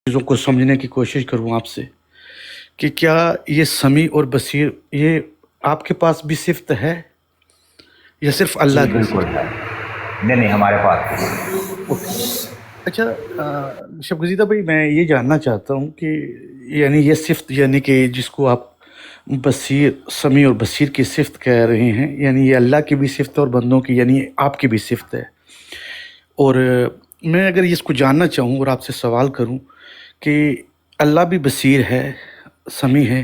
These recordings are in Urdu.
چیزوں کو سمجھنے کی کوشش کروں آپ سے کہ کیا یہ سمیع اور بصیر یہ آپ کے پاس بھی صفت ہے یا صرف اللہ جی کی بالکل صفت؟ ہے. نہیں ہمارے پاس. اوکے. اچھا شبگزیدہ بھائی، میں یہ جاننا چاہتا ہوں کہ یعنی یہ صفت یعنی کہ جس کو آپ بصیر سمیع اور بصیر کی صفت کہہ رہے ہیں، یعنی یہ اللہ کی بھی صفت ہے اور بندوں کی یعنی آپ کی بھی صفت ہے. اور میں اگر اس کو جاننا چاہوں اور آپ سے سوال کروں کہ اللہ بھی بصیر ہے، سمیع ہے،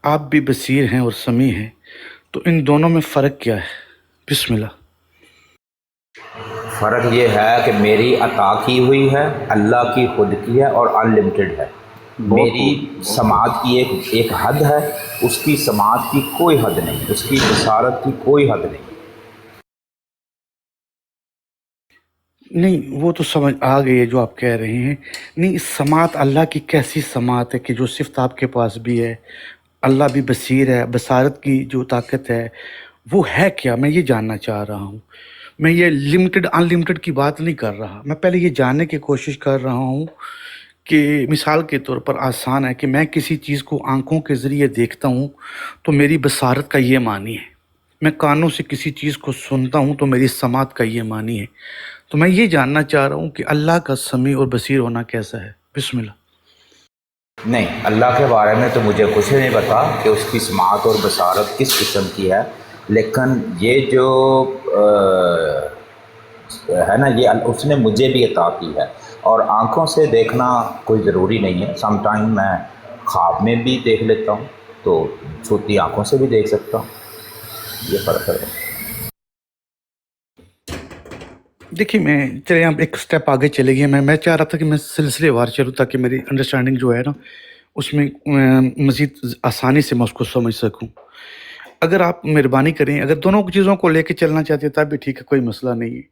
آپ بھی بصیر ہیں اور سمیع ہیں، تو ان دونوں میں فرق کیا ہے؟ بسم اللہ. فرق یہ ہے کہ میری عطا کی ہوئی ہے، اللہ کی خود کی ہے اور ان لمیٹڈ ہے. بہت میری خوب. سماعت کی ایک حد ہے، اس کی سماعت کی کوئی حد نہیں، اس کی بصارت کی کوئی حد نہیں. نہیں، وہ تو سمجھ آ گئی ہے جو آپ کہہ رہے ہیں. نہیں، سماعت اللہ کی کیسی سماعت ہے کہ جو صفت آپ کے پاس بھی ہے، اللہ بھی بصیر ہے، بصارت کی جو طاقت ہے وہ ہے کیا؟ میں یہ جاننا چاہ رہا ہوں. میں یہ لمیٹڈ ان لمیٹڈ کی بات نہیں کر رہا، میں پہلے یہ جاننے کی کوشش کر رہا ہوں کہ مثال کے طور پر آسان ہے کہ میں کسی چیز کو آنکھوں کے ذریعے دیکھتا ہوں تو میری بصارت کا یہ معنی ہے، میں کانوں سے کسی چیز کو سنتا ہوں تو میری سماعت کا یہ معنی ہے. تو میں یہ جاننا چاہ رہا ہوں کہ اللہ کا سمیع اور بصیر ہونا کیسا ہے؟ بسم اللہ. نہیں، اللہ کے بارے میں تو مجھے کچھ نہیں پتا کہ اس کی سماعت اور بصارت کس قسم کی ہے، لیکن یہ جو ہے نا، یہ اس نے مجھے بھی عطا کی ہے. اور آنکھوں سے دیکھنا کوئی ضروری نہیں ہے، سم ٹائم میں خواب میں بھی دیکھ لیتا ہوں، تو چھوٹی آنکھوں سے بھی دیکھ سکتا ہوں. یہ فرق ہے. دیکھیے، میں چلے آپ ایک سٹیپ آگے چلے گئے. میں چاہ رہا تھا کہ میں سلسلے وار چلوں تاکہ میری انڈرسٹینڈنگ جو ہے نا اس میں مزید آسانی سے میں اس کو سمجھ سکوں. اگر آپ مہربانی کریں، اگر دونوں چیزوں کو لے کے چلنا چاہتے ہیں تب بھی ٹھیک ہے، کوئی مسئلہ نہیں ہے.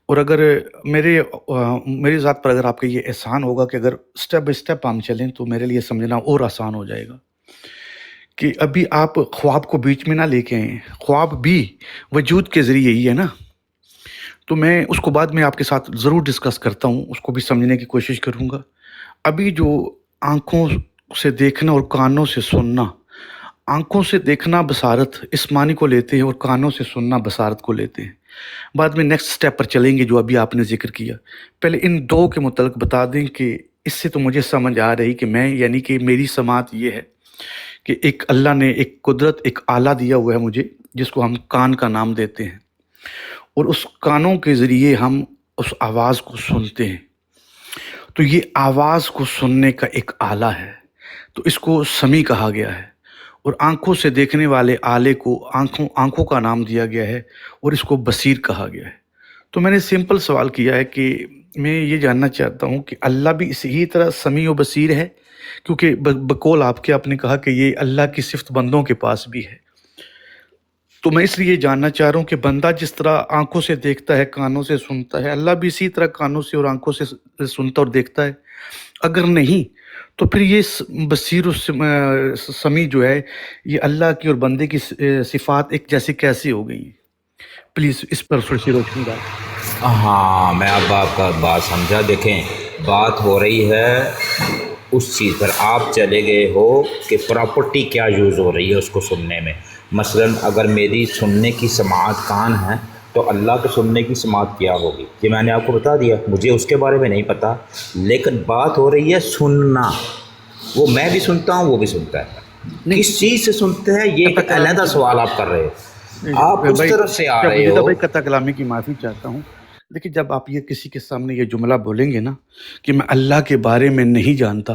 اور اگر میری ذات پر اگر آپ کا یہ احسان ہوگا کہ اگر سٹیپ بائی سٹیپ ہم چلیں تو میرے لیے سمجھنا اور آسان ہو جائے گا. کہ ابھی آپ خواب کو بیچ میں نہ لے کے آئیں، خواب بھی وجود کے ذریعے ہی ہے نا. تو میں اس کو بعد میں آپ کے ساتھ ضرور ڈسکس کرتا ہوں، اس کو بھی سمجھنے کی کوشش کروں گا. ابھی جو آنکھوں سے دیکھنا اور کانوں سے سننا، آنکھوں سے دیکھنا بصارت اس معنی کو لیتے ہیں اور کانوں سے سننا بصارت کو لیتے ہیں. بعد میں نیکسٹ سٹیپ پر چلیں گے جو ابھی آپ نے ذکر کیا. پہلے ان دو کے متعلق بتا دیں کہ اس سے تو مجھے سمجھ آ رہی کہ میں یعنی کہ میری سماعت یہ ہے کہ ایک اللہ نے ایک قدرت، ایک آلہ دیا ہوا ہے مجھے جس کو ہم کان کا نام دیتے ہیں، اور اس کانوں کے ذریعے ہم اس آواز کو سنتے ہیں. تو یہ آواز کو سننے کا ایک آلہ ہے، تو اس کو سمیع کہا گیا ہے. اور آنکھوں سے دیکھنے والے آلے کو آنکھوں کا نام دیا گیا ہے اور اس کو بصیر کہا گیا ہے. تو میں نے سمپل سوال کیا ہے کہ میں یہ جاننا چاہتا ہوں کہ اللہ بھی اسی طرح سمیع و بصیر ہے، کیونکہ بقول آپ نے کہا کہ یہ اللہ کی صفت بندوں کے پاس بھی ہے. تو میں اس لیے جاننا چاہ رہا ہوں کہ بندہ جس طرح آنکھوں سے دیکھتا ہے، کانوں سے سنتا ہے، اللہ بھی اسی طرح کانوں سے اور آنکھوں سے سنتا اور دیکھتا ہے؟ اگر نہیں تو پھر یہ بصیر و سمیع جو ہے یہ اللہ کی اور بندے کی صفات ایک جیسی کیسی ہو گئی ہیں؟ پلیز اس پر تھوڑی سی روشنی ڈال. ہاں، میں اب آپ کا بات سمجھا. دیکھیں، بات ہو رہی ہے اس چیز پر. آپ چلے گئے ہو کہ پراپرٹی کیا یوز ہو رہی ہے اس کو سننے میں. مثلاً اگر میری سننے کی سماعت کان ہے تو اللہ کے سننے کی سماعت کیا ہوگی، یہ میں نے آپ کو بتا دیا. مجھے اس کے بارے میں نہیں پتا، لیکن بات ہو رہی ہے سننا. وہ میں بھی سنتا ہوں، وہ بھی سنتا ہے. نہیں، کس چیز سے سنتے ہیں یہ قطع ایک کلامی علیحدہ کی سوال آپ کر رہے ہو. آپ اس بھائی، طرف سے آ رہے شبگزیدہ ہو. بھائی، قطع کلامی کی معافی چاہتا ہوں. دیکھیے، جب آپ یہ کسی کے سامنے یہ جملہ بولیں گے نا کہ میں اللہ کے بارے میں نہیں جانتا،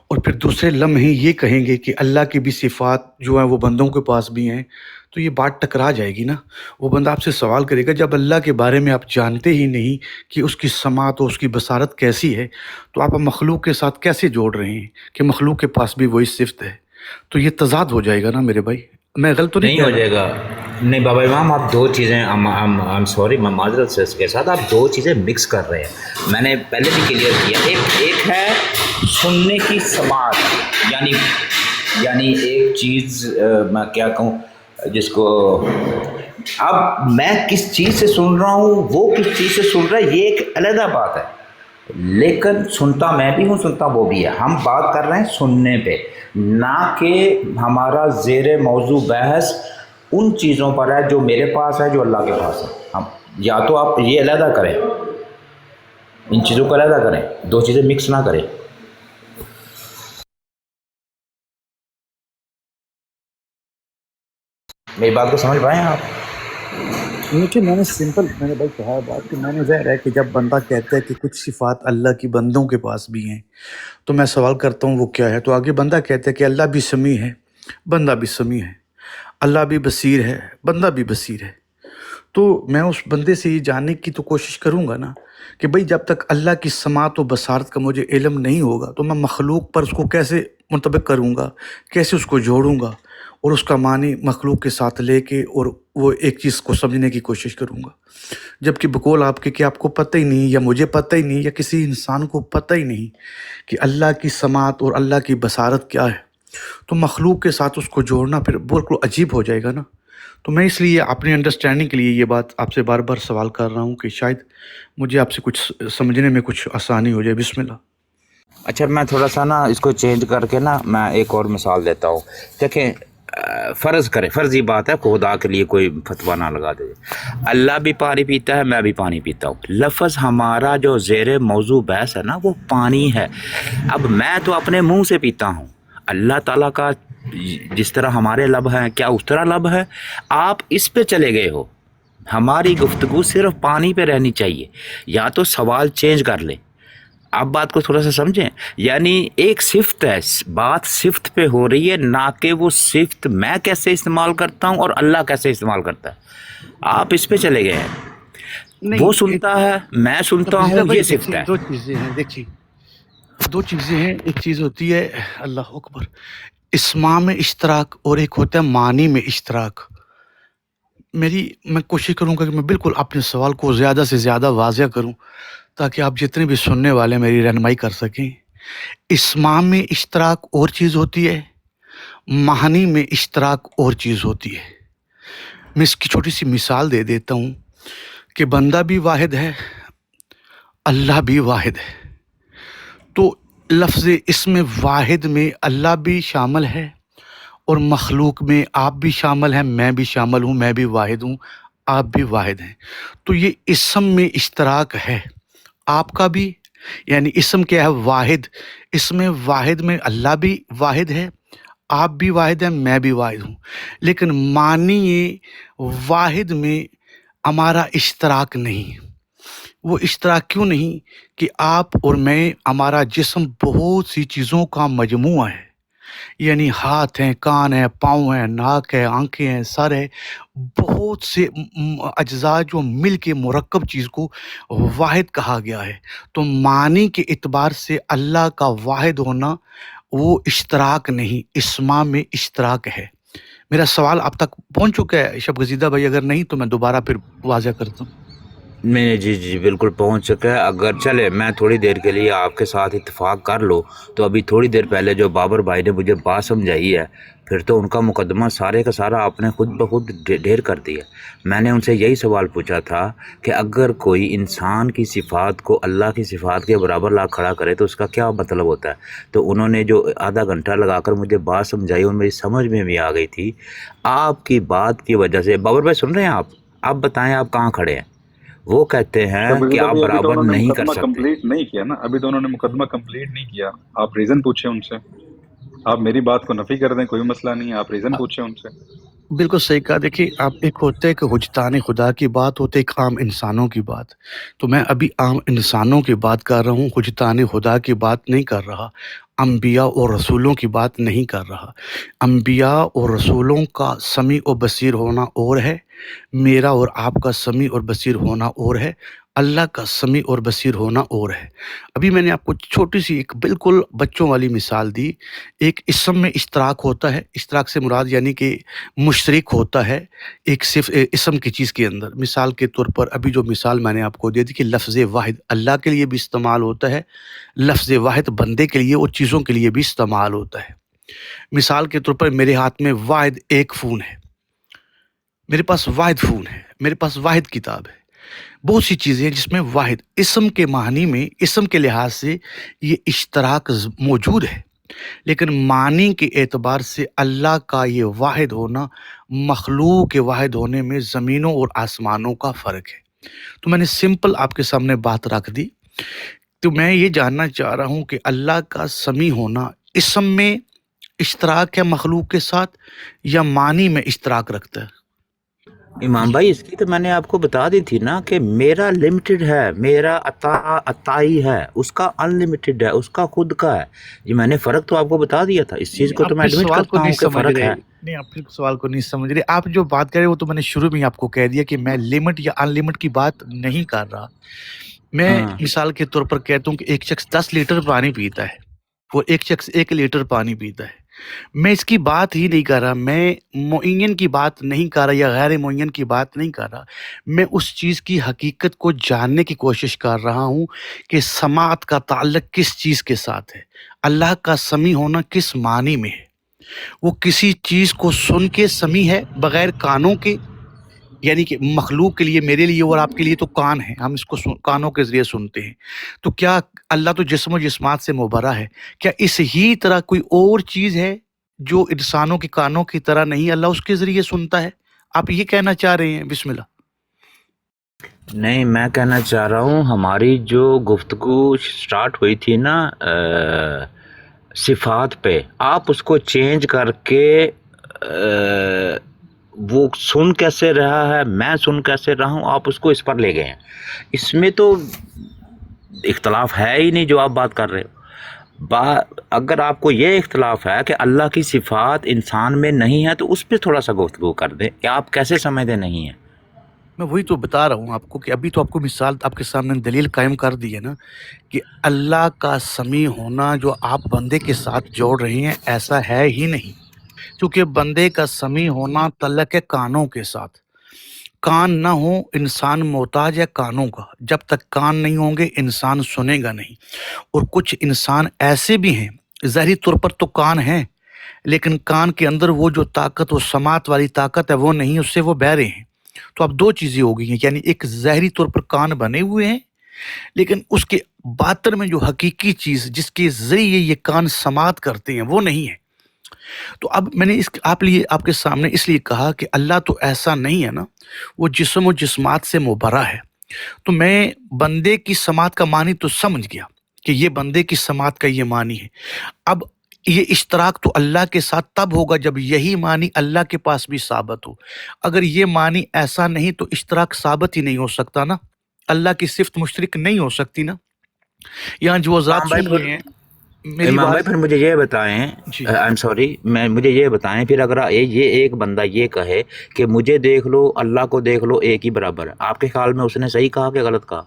اور پھر دوسرے لمحے یہ کہیں گے کہ اللہ کی بھی صفات جو ہیں وہ بندوں کے پاس بھی ہیں، تو یہ بات ٹکرا جائے گی نا. وہ بندہ آپ سے سوال کرے گا جب اللہ کے بارے میں آپ جانتے ہی نہیں کہ اس کی سماعت اور اس کی بصارت کیسی ہے، تو آپ مخلوق کے ساتھ کیسے جوڑ رہے ہیں کہ مخلوق کے پاس بھی وہی صفت ہے؟ تو یہ تضاد ہو جائے گا نا میرے بھائی. میں غلط تو نہیں نہیں کہہ ہو رہا؟ جائے گا. نہیں بابا امام، آپ دو چیزیں سوری، میں معذرت سے اس کے ساتھ آپ دو چیزیں مکس کر رہے ہیں. میں نے پہلے بھی کلیئر کیا. ایک ہے سننے کی سماعت، یعنی ایک چیز میں کیا کہوں جس کو، اب میں کس چیز سے سن رہا ہوں، وہ کس چیز سے سن رہا ہے، یہ ایک علیحدہ بات ہے. لیکن سنتا میں بھی ہوں، سنتا وہ بھی ہے. ہم بات کر رہے ہیں سننے پہ، نہ کہ ہمارا زیر موضوع بحث ان چیزوں پر ہے جو میرے پاس ہے، جو اللہ کے پاس ہے. ہم یا تو آپ یہ علیحدہ کریں، ان چیزوں کو علیحدہ کریں، دو چیزیں مکس نہ کریں. میری بات کو سمجھ پائیں آپ؟ نیچے میں نے سمپل میں نے بھائی کہا ہے بات کہ میں نے ظاہر ہے کہ جب بندہ کہتا ہے کہ کچھ صفات اللہ کی بندوں کے پاس بھی ہیں تو میں سوال کرتا ہوں وہ کیا ہے. تو آگے بندہ کہتا ہے کہ اللہ بھی سمیع ہے، بندہ بھی سمیع ہے، اللہ بھی بصیر ہے، بندہ بھی بصیر ہے. تو میں اس بندے سے یہ جاننے کی تو کوشش کروں گا نا کہ بھئی جب تک اللہ کی سماعت و بصارت کا مجھے علم نہیں ہوگا تو میں مخلوق پر اس کو کیسے منطبق کروں گا، کیسے اس کو جوڑوں گا اور اس کا معنی مخلوق کے ساتھ لے کے اور وہ ایک چیز کو سمجھنے کی کوشش کروں گا. جبکہ بقول آپ کے کہ آپ کو پتہ ہی نہیں، یا مجھے پتہ ہی نہیں، یا کسی انسان کو پتہ ہی نہیں کہ اللہ کی سماعت اور اللہ کی بصارت کیا ہے، تو مخلوق کے ساتھ اس کو جوڑنا پھر بالکل عجیب ہو جائے گا نا. تو میں اس لیے اپنی انڈرسٹینڈنگ کے لیے یہ بات آپ سے بار بار سوال کر رہا ہوں کہ شاید مجھے آپ سے کچھ سمجھنے میں کچھ آسانی ہو جائے. بسم اللہ. اچھا میں تھوڑا سا نا اس کو چینج کر کے نا میں ایک اور مثال دیتا ہوں. دیکھیں فرض کریں، فرضی بات ہے، خدا کے لیے کوئی فتویٰ نہ لگا دے. اللہ بھی پانی پیتا ہے، میں بھی پانی پیتا ہوں. لفظ ہمارا جو زیر موضوع بحث ہے نا وہ پانی ہے. اب میں تو اپنے منہ سے پیتا ہوں، اللہ تعالیٰ کا جس طرح ہمارے لب ہیں کیا اس طرح لب ہے؟ آپ اس پہ چلے گئے ہو. ہماری گفتگو صرف پانی پہ رہنی چاہیے، یا تو سوال چینج کر لیں. آپ بات کو تھوڑا سا سمجھیں، یعنی ایک صفت ہے، بات صفت پہ ہو رہی ہے، نہ کہ وہ صفت میں کیسے استعمال کرتا ہوں اور اللہ کیسے استعمال کرتا ہے. آپ اس پہ چلے گئے ہیں. وہ نہیں سنتا ہے، میں سنتا بزیدہ ہوں، بھائی یہ صفت دیکھیے ہے. دو چیزیں ہیں. دیکھیے دو چیزیں ہیں. ایک چیز ہوتی ہے اللہ اکبر اسماء میں اشتراک اور ایک ہوتا ہے معنی میں اشتراک. میں کوشش کروں گا کہ میں بالکل اپنے سوال کو زیادہ سے زیادہ واضح کروں تاکہ آپ جتنے بھی سننے والے میری رہنمائی کر سکیں. اسماء میں اشتراک اور چیز ہوتی ہے، معنی میں اشتراک اور چیز ہوتی ہے. میں اس کی چھوٹی سی مثال دے دیتا ہوں کہ بندہ بھی واحد ہے، اللہ بھی واحد ہے. تو لفظ اسم واحد میں اللہ بھی شامل ہے اور مخلوق میں آپ بھی شامل ہیں، میں بھی شامل ہوں، میں بھی واحد ہوں، آپ بھی واحد ہیں. تو یہ اسم میں اشتراک ہے آپ کا بھی، یعنی اسم کیا ہے؟ واحد. اسم واحد میں اللہ بھی واحد ہے، آپ بھی واحد ہیں، میں بھی واحد ہوں. لیکن معنی واحد میں ہمارا اشتراک نہیں. وہ اشتراک کیوں نہیں کہ آپ اور میں، ہمارا جسم بہت سی چیزوں کا مجموعہ ہے. یعنی ہاتھ ہیں، کان ہیں، پاؤں ہیں، ناک ہے، آنکھیں ہیں، سر ہے، بہت سے اجزاء جو مل کے مرکب چیز کو واحد کہا گیا ہے. تو معنی کے اعتبار سے اللہ کا واحد ہونا وہ اشتراک نہیں، اسماء میں اشتراک ہے. میرا سوال آپ تک پہنچ چکا ہے شب گزیدہ بھائی؟ اگر نہیں تو میں دوبارہ پھر واضح کرتا ہوں. میں جی بالکل پہنچ چکا ہے. اگر چلے میں تھوڑی دیر کے لیے آپ کے ساتھ اتفاق کر لو تو ابھی تھوڑی دیر پہلے جو بابر بھائی نے مجھے بات سمجھائی ہے، پھر تو ان کا مقدمہ سارے کا سارا آپ نے خود بخود ڈھیر کر دیا. میں نے ان سے یہی سوال پوچھا تھا کہ اگر کوئی انسان کی صفات کو اللہ کی صفات کے برابر لا کھڑا کرے تو اس کا کیا مطلب ہوتا ہے. تو انہوں نے جو آدھا گھنٹہ لگا کر مجھے بات سمجھائی اور میری سمجھ میں بھی آ گئی تھی. آپ کی بات کی وجہ سے بابر بھائی سن رہے ہیں آپ بتائیں آپ کہاں کھڑے ہیں. وہ کہتے ہیں کہ شبزیدہ آپ بھائی ابھی تو برابر انہوں نے نہیں کر مقدمہ سکتے. کمپلیٹ نہیں کیا نا، ابھی تو انہوں نے مقدمہ کمپلیٹ نہیں کیا. آپ ریزن پوچھیں ان سے، آپ میری بات کو نفی کر دیں، کوئی مسئلہ نہیں ہے، آپ ریزن پوچھیں ان سے. بالکل صحیح کہا. دیکھیے آپ، ایک ہوتا ہے کہ حجتان خدا کی بات ہوتی ہے، ایک عام انسانوں کی بات. تو میں ابھی عام انسانوں کی بات کر رہا ہوں، حجتان خدا کی بات نہیں کر رہا، انبیاء اور رسولوں کی بات نہیں کر رہا. انبیاء اور رسولوں کا سمیع و بصیر ہونا اور ہے، میرا اور آپ کا سمیع اور بصیر ہونا اور ہے، اللہ کا سمیع اور بصیر ہونا اور ہے. ابھی میں نے آپ کو چھوٹی سی ایک بالکل بچوں والی مثال دی. ایک اسم میں اشتراک ہوتا ہے، اشتراک سے مراد یعنی کہ مشترک ہوتا ہے ایک صرف اسم کی چیز کے اندر. مثال کے طور پر ابھی جو مثال میں نے آپ کو دے دی کہ لفظ واحد اللہ کے لیے بھی استعمال ہوتا ہے، لفظ واحد بندے کے لیے اور چیزوں کے لیے بھی استعمال ہوتا ہے. مثال کے طور پر میرے ہاتھ میں واحد ایک فون ہے، میرے پاس واحد فون ہے، میرے پاس واحد کتاب ہے. بہت سی چیزیں ہیں جس میں واحد اسم کے معنی میں اسم کے لحاظ سے یہ اشتراک موجود ہے، لیکن معنی کے اعتبار سے اللہ کا یہ واحد ہونا مخلوق کے واحد ہونے میں زمینوں اور آسمانوں کا فرق ہے۔ تو میں نے سمپل آپ کے سامنے بات رکھ دی۔ تو میں یہ جاننا چاہ رہا ہوں کہ اللہ کا سمیع ہونا اسم میں اشتراک ہے مخلوق کے ساتھ یا معنی میں اشتراک رکھتا ہے؟ امام بھائی اس کی تو میں نے آپ کو بتا دی تھی نا کہ میرا لمیٹڈ ہے، میرا عطائی ہے، اس کا ان لمیٹڈ ہے، اس کا خود کا ہے۔ یہ میں نے فرق تو آپ کو بتا دیا تھا، اس چیز کو تو میں ایڈمٹ کرتا ہوں کہ فرق ہے۔ نہیں، آپ پھر سوال کو نہیں سمجھ رہے۔ آپ جو بات کر رہے وہ تو میں نے شروع میں ہی آپ کو کہہ دیا کہ میں لمٹ یا ان لمٹ کی بات نہیں کر رہا۔ میں مثال کے طور پر کہتا ہوں کہ ایک شخص 10 لیٹر پانی پیتا ہے اور ایک شخص 1 لیٹر پانی پیتا ہے۔ میں اس کی بات ہی نہیں کر رہا، میں معین کی بات نہیں کر رہا یا غیر معین کی بات نہیں کر رہا۔ میں اس چیز کی حقیقت کو جاننے کی کوشش کر رہا ہوں کہ سماعت کا تعلق کس چیز کے ساتھ ہے، اللہ کا سمیع ہونا کس معنی میں ہے۔ وہ کسی چیز کو سن کے سمیع ہے بغیر کانوں کے، یعنی کہ مخلوق کے لیے، میرے لیے اور آپ کے لیے تو کان ہے، ہم اس کو کانوں کے ذریعے سنتے ہیں۔ تو کیا اللہ تو جسم و جسمات سے مبرہ ہے، کیا اس ہی طرح کوئی اور چیز ہے جو انسانوں کے کانوں کی طرح نہیں اللہ اس کے ذریعے سنتا ہے؟ آپ یہ کہنا چاہ رہے ہیں؟ بسم اللہ۔ نہیں، میں کہنا چاہ رہا ہوں ہماری جو گفتگو سٹارٹ ہوئی تھی نا صفات پہ، آپ اس کو چینج کر کے وہ سن کیسے رہا ہے، میں سن کیسے رہا ہوں، آپ اس کو اس پر لے گئے ہیں۔ اس میں تو اختلاف ہے ہی نہیں جو آپ بات کر رہے ہو۔ اگر آپ کو یہ اختلاف ہے کہ اللہ کی صفات انسان میں نہیں ہے تو اس پہ تھوڑا سا گفتگو کر دیں کہ آپ کیسے سمجھتے نہیں ہیں۔ میں وہی تو بتا رہا ہوں آپ کو کہ ابھی تو آپ کو مثال آپ کے سامنے دلیل قائم کر دی ہے نا کہ اللہ کا سمیع ہونا جو آپ بندے کے ساتھ جوڑ رہے ہیں ایسا ہے ہی نہیں، کیونکہ بندے کا سمیع ہونا تعلق ہے کانوں کے ساتھ۔ کان نہ ہو انسان محتاج ہے کانوں کا، جب تک کان نہیں ہوں گے انسان سنے گا نہیں۔ اور کچھ انسان ایسے بھی ہیں ظاہری طور پر تو کان ہیں لیکن کان کے اندر وہ جو طاقت، وہ سماعت والی طاقت ہے وہ نہیں، اس سے وہ بہرے ہیں۔ تو اب 2 چیزیں ہو گئی ہیں، یعنی ایک ظاہری طور پر کان بنے ہوئے ہیں لیکن اس کے باطن میں جو حقیقی چیز جس کے ذریعے یہ کان سماعت کرتے ہیں وہ نہیں ہے۔ تو اب میں نے آپ کے سامنے اس لیے کہا کہ اللہ تو ایسا نہیں ہے نا، وہ جسم و جسمات سے مبرہ ہے۔ تو میں بندے کی سماعت کا معنی تو سمجھ گیا کہ یہ بندے کی سماعت کا یہ معنی ہے۔ اب یہ اشتراک تو اللہ کے ساتھ تب ہوگا جب یہی معنی اللہ کے پاس بھی ثابت ہو۔ اگر یہ معنی ایسا نہیں تو اشتراک ثابت ہی نہیں ہو سکتا نا، اللہ کی صفت مشترک نہیں ہو سکتی نا۔ یہاں جو حضرات سن رہے ہیں میری امام بھائی بات، پھر مجھے یہ بتائیں، جی مجھے یہ بتائیں پھر اگر یہ ایک بندہ یہ کہے کہ مجھے دیکھ لو اللہ کو دیکھ لو ایک ہی برابر ہے، آپ کے خیال میں اس نے صحیح کہا کہ غلط کہا؟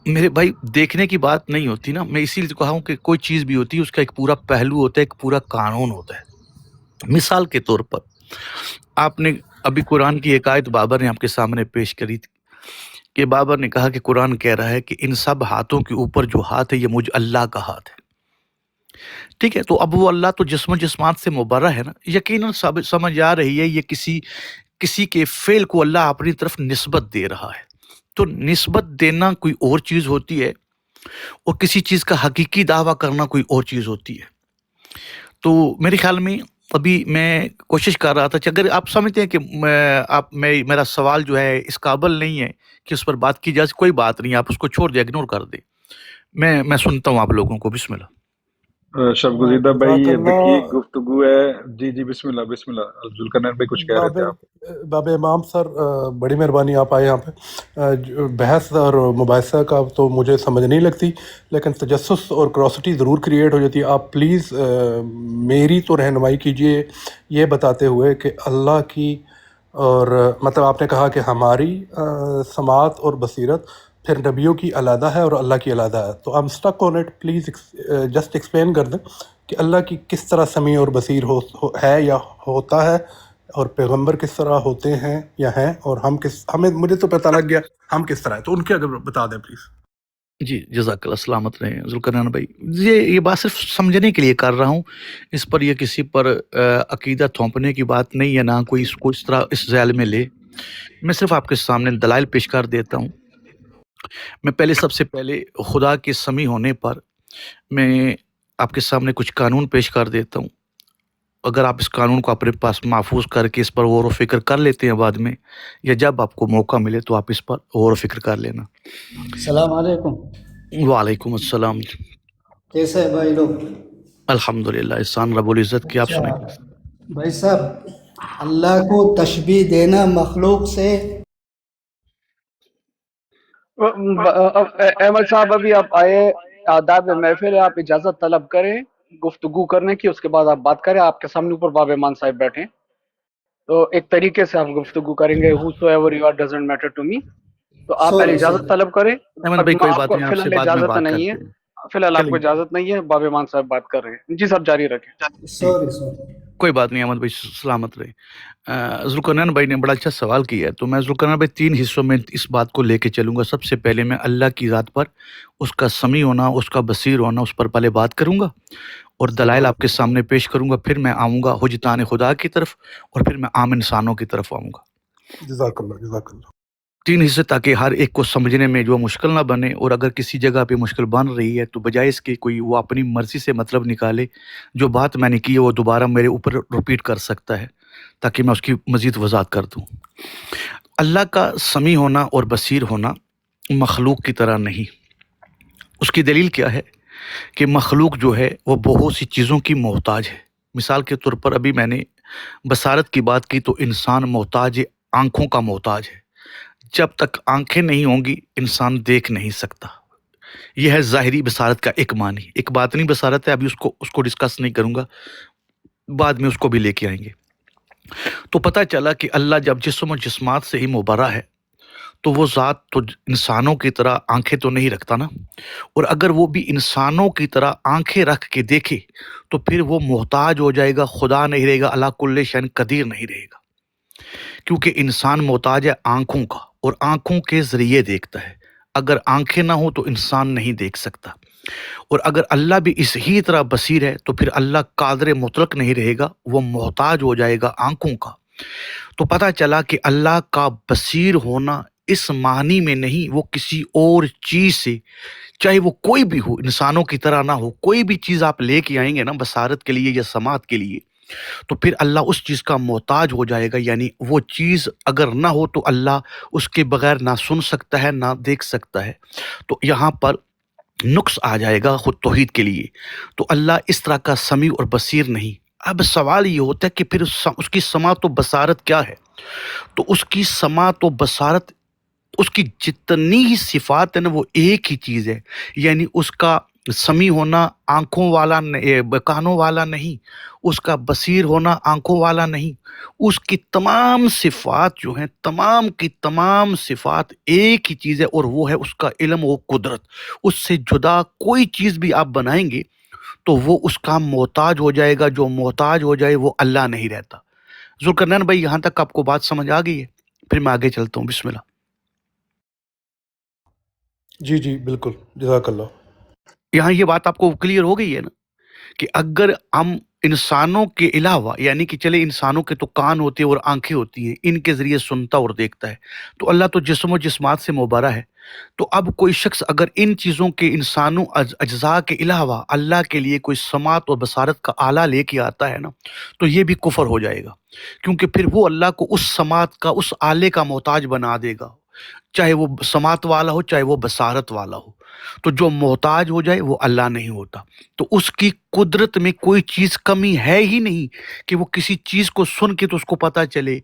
میرے بھائی دیکھنے کی بات نہیں ہوتی نا، میں اسی لیے کہا ہوں کہ کوئی چیز بھی ہوتی ہے اس کا ایک پورا پہلو ہوتا ہے، ایک پورا قانون ہوتا ہے۔ مثال کے طور پر آپ نے ابھی قرآن کی ایک آیت بابر نے آپ کے سامنے پیش کری تھی کہ بابر نے کہا کہ قرآن کہہ رہا ہے کہ ان سب ہاتھوں کے اوپر جو ہاتھ ہے یہ مجھ اللہ کا ہاتھ ہے۔ ٹھیک ہے، تو اب وہ اللہ تو جسم و جسمات سے مبرہ ہے نا، یقیناً سمجھ آ رہی ہے یہ کسی کے فعل کو اللہ اپنی طرف نسبت دے رہا ہے۔ تو نسبت دینا کوئی اور چیز ہوتی ہے اور کسی چیز کا حقیقی دعویٰ کرنا کوئی اور چیز ہوتی ہے۔ تو میرے خیال میں ابھی میں کوشش کر رہا تھا کہ اگر آپ سمجھتے ہیں کہ میرا سوال جو ہے اس قابل نہیں ہے کہ اس پر بات کی جائے، کوئی بات نہیں، آپ اس کو چھوڑ دیں، اگنور کر دیں، میں سنتا ہوں آپ لوگوں کو۔ بسم اللہ۔ شب گزیدہ بھائی یہ دیکھیے گفتگو ہے، جی بسم اللہ بسم اللہ۔ ذوالقرنین بھائی کچھ کہہ رہے تھے آپ؟ باب امام سر، بڑی مہربانی آپ آئے یہاں پہ۔ بحث اور مباحثہ کا تو مجھے سمجھ نہیں لگتی لیکن تجسس اور کراسٹی ضرور کریٹ ہو جاتی ہے۔ آپ پلیز میری تو رہنمائی کیجئے یہ بتاتے ہوئے کہ اللہ کی، اور مطلب آپ نے کہا کہ ہماری سماعت اور بصیرت پھر نبیوں کی علیحدہ ہے اور اللہ کی علیحدہ ہے، تو I'm stuck on it، please just explain کر دیں کہ اللہ کی کس طرح سمیع اور بصیر ہے یا ہوتا ہے، اور پیغمبر کس طرح ہوتے ہیں یا ہیں، اور مجھے تو پتہ لگ گیا ہم کس طرح ہے، تو ان کے اگر بتا دیں پلیز۔ جی جزاک اللہ، سلامت رہیں ذوالقرنین بھائی۔ یہ بات صرف سمجھنے کے لیے کر رہا ہوں، اس پر یہ کسی پر عقیدہ تھوپنے کی بات نہیں ہے، نہ کوئی اس کو اس طرح اس ذیل میں لے۔ میں صرف آپ کے سامنے دلائل پیش کر دیتا ہوں. میں پہلے سب سے پہلے خدا کے سمیع ہونے پر میں آپ کے سامنے کچھ قانون پیش کر دیتا ہوں. اگر آپ اس قانون کو اپنے پاس محفوظ کر کے اس پر غور و فکر کر لیتے ہیں بعد میں، یا جب آپ کو موقع ملے تو آپ اس پر غور و فکر کر لینا. السلام علیکم. وعلیکم السلام. کیسے ہے بھائی لوگ؟ الحمدللہ، احسان رب العزت کی. آپ اچھا سنیں. بھائی صاحب، اللہ کو تشبیہ دینا مخلوق سے احمد صاحب ابھی آپ آئے، آداب محفل ہے، آپ اجازت طلب کریں گفتگو کرنے کی، اس کے بعد آپ بات کریں. آپ کے سامنے اوپر باب ایمان صاحب بیٹھے ہیں، تو ایک طریقے سے آپ گفتگو کریں گے. whosoever you are doesn't matter to me. تو آپ پہلے سوری اجازت طلب کریں. احمد بھائی کوئی آپ بات کو نہیں، فی آپ سے الحال بعد میں اجازت بات نہیں کرتے ہے، ہیں. فی الحال آپ کو چلیے اجازت نہیں ہے. باب ایمان صاحب بات کر رہے ہیں. جی صاحب جاری رکھیں. سوری. کوئی بات نہیں احمد بھائی، سلامت رہے. ذوالقرنین بھائی نے بڑا اچھا سوال کیا ہے، تو میں ذوالقرنین بھائی 3 حصوں میں اس بات کو لے کے چلوں گا. سب سے پہلے میں اللہ کی ذات پر، اس کا سمیع ہونا، اس کا بصیر ہونا، اس پر پہلے بات کروں گا اور دلائل آپ کے سامنے پیش کروں گا. پھر میں آؤں گا حجتان خدا کی طرف، اور پھر میں عام انسانوں کی طرف آؤں گا. جزاک اللہ جزاک اللہ. 3 حصے، تاکہ ہر ایک کو سمجھنے میں جو مشکل نہ بنے، اور اگر کسی جگہ پہ مشکل بن رہی ہے تو بجائے اس کے کوئی وہ اپنی مرضی سے مطلب نکالے. جو بات میں نے کی ہے وہ دوبارہ میرے اوپر رپیٹ کر سکتا ہے، تاکہ میں اس کی مزید وضاحت کر دوں. اللہ کا سمیع ہونا اور بصیر ہونا مخلوق کی طرح نہیں. اس کی دلیل کیا ہے کہ مخلوق جو ہے وہ بہت سی چیزوں کی محتاج ہے. مثال کے طور پر ابھی میں نے بصارت کی بات کی، تو انسان محتاج ہے، آنکھوں کا محتاج ہے. جب تک آنکھیں نہیں ہوں گی انسان دیکھ نہیں سکتا. یہ ہے ظاہری بصارت کا ایک معنی. ایک باطنی بصارت ہے، ابھی اس کو ڈسکس نہیں کروں گا، بعد میں اس کو بھی لے کے آئیں گے. تو پتہ چلا کہ اللہ جب جسم و جسمات سے ہی مبرہ ہے، تو وہ ذات تو انسانوں کی طرح آنکھیں تو نہیں رکھتا نا. اور اگر وہ بھی انسانوں کی طرح آنکھیں رکھ کے دیکھے تو پھر وہ محتاج ہو جائے گا، خدا نہیں رہے گا، اللہ کل شیء قدیر نہیں رہے گا. کیونکہ انسان محتاج ہے آنکھوں کا، اور آنکھوں کے ذریعے دیکھتا ہے. اگر آنکھیں نہ ہوں تو انسان نہیں دیکھ سکتا. اور اگر اللہ بھی اس ہی طرح بصیر ہے تو پھر اللہ قادر مطلق نہیں رہے گا، وہ محتاج ہو جائے گا آنکھوں کا. تو پتہ چلا کہ اللہ کا بصیر ہونا اس معنی میں نہیں، وہ کسی اور چیز سے، چاہے وہ کوئی بھی ہو، انسانوں کی طرح نہ ہو، کوئی بھی چیز آپ لے کے آئیں گے نا بصارت کے لیے یا سماعت کے لیے، تو پھر اللہ اس چیز کا محتاج ہو جائے گا. یعنی وہ چیز اگر نہ ہو تو اللہ اس کے بغیر نہ سن سکتا ہے نہ دیکھ سکتا ہے. تو یہاں پر نقص آ جائے گا خود توحید کے لیے. تو اللہ اس طرح کا سمیع اور بصیر نہیں. اب سوال یہ ہوتا ہے کہ پھر اس کی سماعت و بصارت کیا ہے؟ تو اس کی سماعت و بصارت، اس کی جتنی ہی صفات ہے نا، وہ ایک ہی چیز ہے. یعنی اس کا سمیع ہونا آنکھوں والا کانوں والا نہیں، اس کا بصیر ہونا آنکھوں والا نہیں. اس کی تمام صفات جو ہیں، تمام کی تمام صفات ایک ہی چیز ہے، اور وہ ہے اس کا علم و قدرت. اس سے جدا کوئی چیز بھی آپ بنائیں گے تو وہ اس کا محتاج ہو جائے گا. جو محتاج ہو جائے وہ اللہ نہیں رہتا. ذوالقرنین بھائی یہاں تک آپ کو بات سمجھ آ گئی ہے؟ پھر میں آگے چلتا ہوں. بسم اللہ. جی جی بالکل جزاک اللہ. یہاں یہ بات آپ کو کلیئر ہو گئی ہے نا کہ اگر ہم انسانوں کے علاوہ، یعنی کہ چلے انسانوں کے تو کان ہوتے ہیں اور آنکھیں ہوتی ہیں، ان کے ذریعے سنتا اور دیکھتا ہے، تو اللہ تو جسم و جسمات سے مبرہ ہے. تو اب کوئی شخص اگر ان چیزوں کے انسانوں اجزاء کے علاوہ اللہ کے لیے کوئی سماعت اور بصارت کا آلہ لے کے آتا ہے نا، تو یہ بھی کفر ہو جائے گا. کیونکہ پھر وہ اللہ کو اس سماعت کا، اس آلے کا محتاج بنا دے گا، چاہے وہ سماعت والا ہو چاہے وہ بصارت والا ہو. تو جو محتاج ہو جائے وہ اللہ نہیں ہوتا. تو اس کی قدرت میں کوئی چیز کمی ہے ہی نہیں کہ وہ کسی چیز کو سن کے تو اس کو پتہ چلے.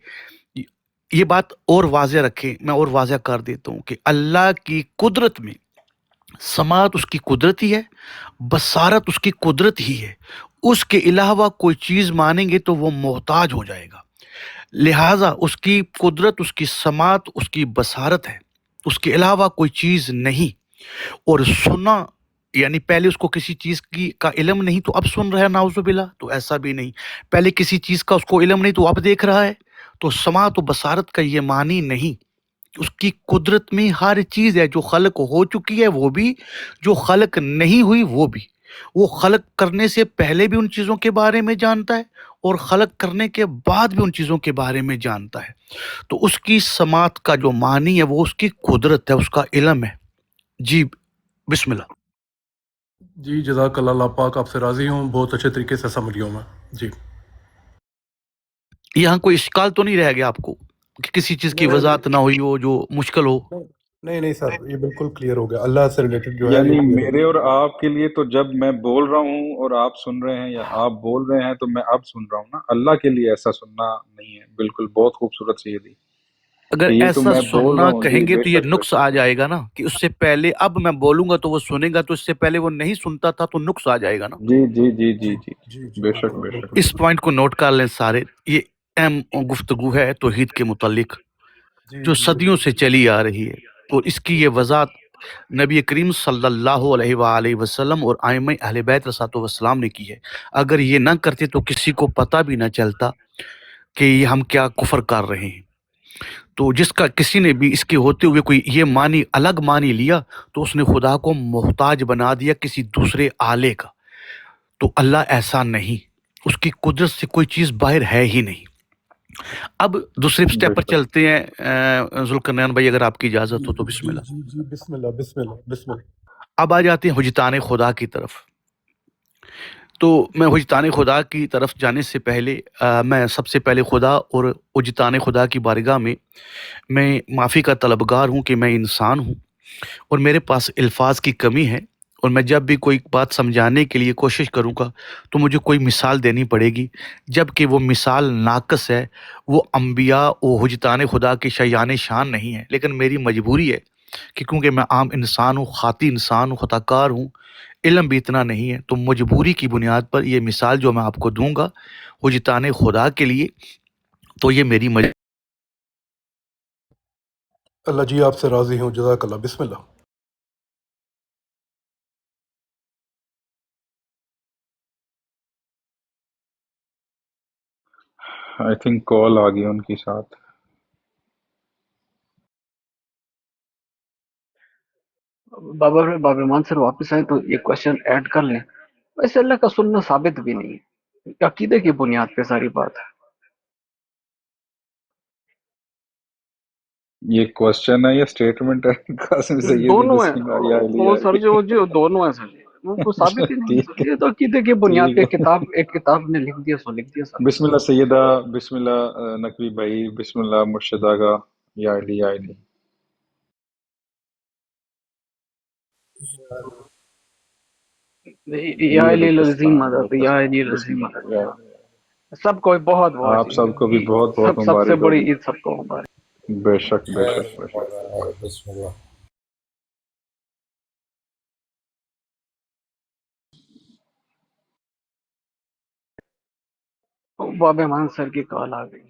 یہ بات اور واضح رکھیں، میں اور واضح کر دیتا ہوں کہ اللہ کی قدرت میں سماعت اس کی قدرت ہی ہے، بصارت اس کی قدرت ہی ہے. اس کے علاوہ کوئی چیز مانیں گے تو وہ محتاج ہو جائے گا. لہٰذا اس کی قدرت، اس کی سماعت، اس کی بصارت ہے، اس کے علاوہ کوئی چیز نہیں. اور سنا، یعنی پہلے اس کو کسی چیز کا علم نہیں تو اب سن رہا ہے، نعوذ باللہ، تو ایسا بھی نہیں. پہلے کسی چیز کا اس کو علم نہیں تو اب دیکھ رہا ہے. تو سماعت و بصارت کا یہ معنی نہیں. اس کی قدرت میں ہر چیز ہے، جو خلق ہو چکی ہے وہ بھی، جو خلق نہیں ہوئی وہ بھی. وہ خلق کرنے سے پہلے بھی ان چیزوں کے بارے میں جانتا ہے اور خلق کرنے کے بعد بھی ان چیزوں کے بارے میں جانتا ہے. تو اس کی سماعت کا جو معنی ہے وہ اس کی قدرت ہے، اس کا علم ہے. جی بسم اللہ. جی جزاک اللہ، اللہ پاک آپ سے راضی ہوں، بہت اچھے طریقے سے سمجھ گیا ہوں میں. جی یہاں کوئی اشکال تو نہیں رہ گیا آپ کو کہ کسی چیز کی وضاحت نہ ہوئی ہو جو مشکل ہو؟ نہیں نہیں سر، یہ بالکل کلیئر ہو گیا، اللہ سے ریلیٹڈ جو ہے یعنی یہ clear ہو میرے اور آپ کے لیے تو جب میں بول رہا ہوں اور آپ سن رہے ہیں، یا آپ بول رہے ہیں تو میں اب سن رہا ہوں نا، اللہ کے لیے ایسا سننا نہیں ہے. بالکل، بہت خوبصورت سی یہ اگر کہ یہ تو ایسا میں بول رہا سننا ہوں. کہیں جی گے بے تو یہ شک بے نقص شک آ جائے گا نا کہ اس سے پہلے اب میں بولوں گا تو وہ سنے گا، تو اس سے پہلے وہ نہیں سنتا تھا تو نقص آ جائے گا نا. جی جی جی جی جی جی جی جی بے شک بالکل بے بالکل. شک. اس پوائنٹ کو نوٹ کر لیں سارے. یہ اہم گفتگو ہے توحید کے متعلق جی جو جی صدیوں بالکل. سے چلی آ رہی ہے، اور اس کی یہ وضاحت نبی کریم صلی اللہ علیہ وآلہ وسلم اور ائمہ اہل بیت رضوان والسلام نے کی ہے. اگر یہ نہ کرتے تو کسی کو پتہ بھی نہ چلتا کہ یہ ہم کیا کفر کر رہے ہیں. تو جس کا کسی نے بھی اس کے ہوتے ہوئے کوئی یہ معنی الگ معنی لیا تو اس نے خدا کو محتاج بنا دیا کسی دوسرے آلے کا. تو اللہ ایسا نہیں، اس کی قدرت سے کوئی چیز باہر ہے ہی نہیں. اب دوسرے بے سٹیپ پر شک. چلتے ہیں ذوالقرنین بھائی، اگر آپ کی اجازت ہو تو بسم جی اللہ. جی جی بسم اللہ بسم اللہ بسم اللہ. اب آ جاتے ہیں حجتان خدا کی طرف. تو میں حجتان خدا کی طرف جانے سے پہلے میں سب سے پہلے خدا اور حجتان خدا کی بارگاہ میں معافی کا طلبگار ہوں کہ میں انسان ہوں اور میرے پاس الفاظ کی کمی ہے، اور میں جب بھی کوئی بات سمجھانے کے لیے کوشش کروں گا تو مجھے کوئی مثال دینی پڑے گی، جب کہ وہ مثال ناقص ہے. وہ انبیاء و حجتان خدا کے شایان شان نہیں ہے، لیکن میری مجبوری ہے کہ کیونکہ میں عام انسان ہوں، خاطی انسان ہوں، خطا کار ہوں، علم بھی اتنا نہیں ہے، تو مجبوری کی بنیاد پر یہ مثال جو میں آپ کو دوں گا حجتان خدا کے لیے، تو یہ میری اللہ جی آپ سے راضی ہوں، جزاک اللہ. بسم اللہ. آئی تھنک کال آ گئی ان کی ساتھ. باب ایمان سر واپس آئے تو یہ کوشچن ایڈ کر لیں. ویسے اللہ کا سننا ثابت بھی نہیں ہے، عقیدے کی بنیاد پہ ساری بات ہے. یہ کوشچن ہے یا اسٹیٹمنٹ ہے؟ قاسم سیدی دونوں ہیں. بسم اللہ یا علی وہ یا سر علی. جو دونوں ہیں سر جی، وہ ثابت ہی نہیں ہے ٹھیک سر. ہے یہ تو عقیدے کی بنیاد ٹھیک پہ ہے. ایک کتاب نے لکھ دیا سو لکھ دیا سر. بسم اللہ سیدہ، بسم اللہ نقوی بھائی، بسم اللہ مرشد آگا، یا علی یا علی. یا یہ علی العظیم بلوچستان مدد، یا علی بسم العظیم اللہ یا مدد. علی. سب کو بہت بہت آپ سب کو بھی بہت بہت سب سے مبارک ہو. بڑی عید سب کو مبارک. بے شک بے شک بے شک. بسم اللہ. باب ایمان سر کی کال آ گئی.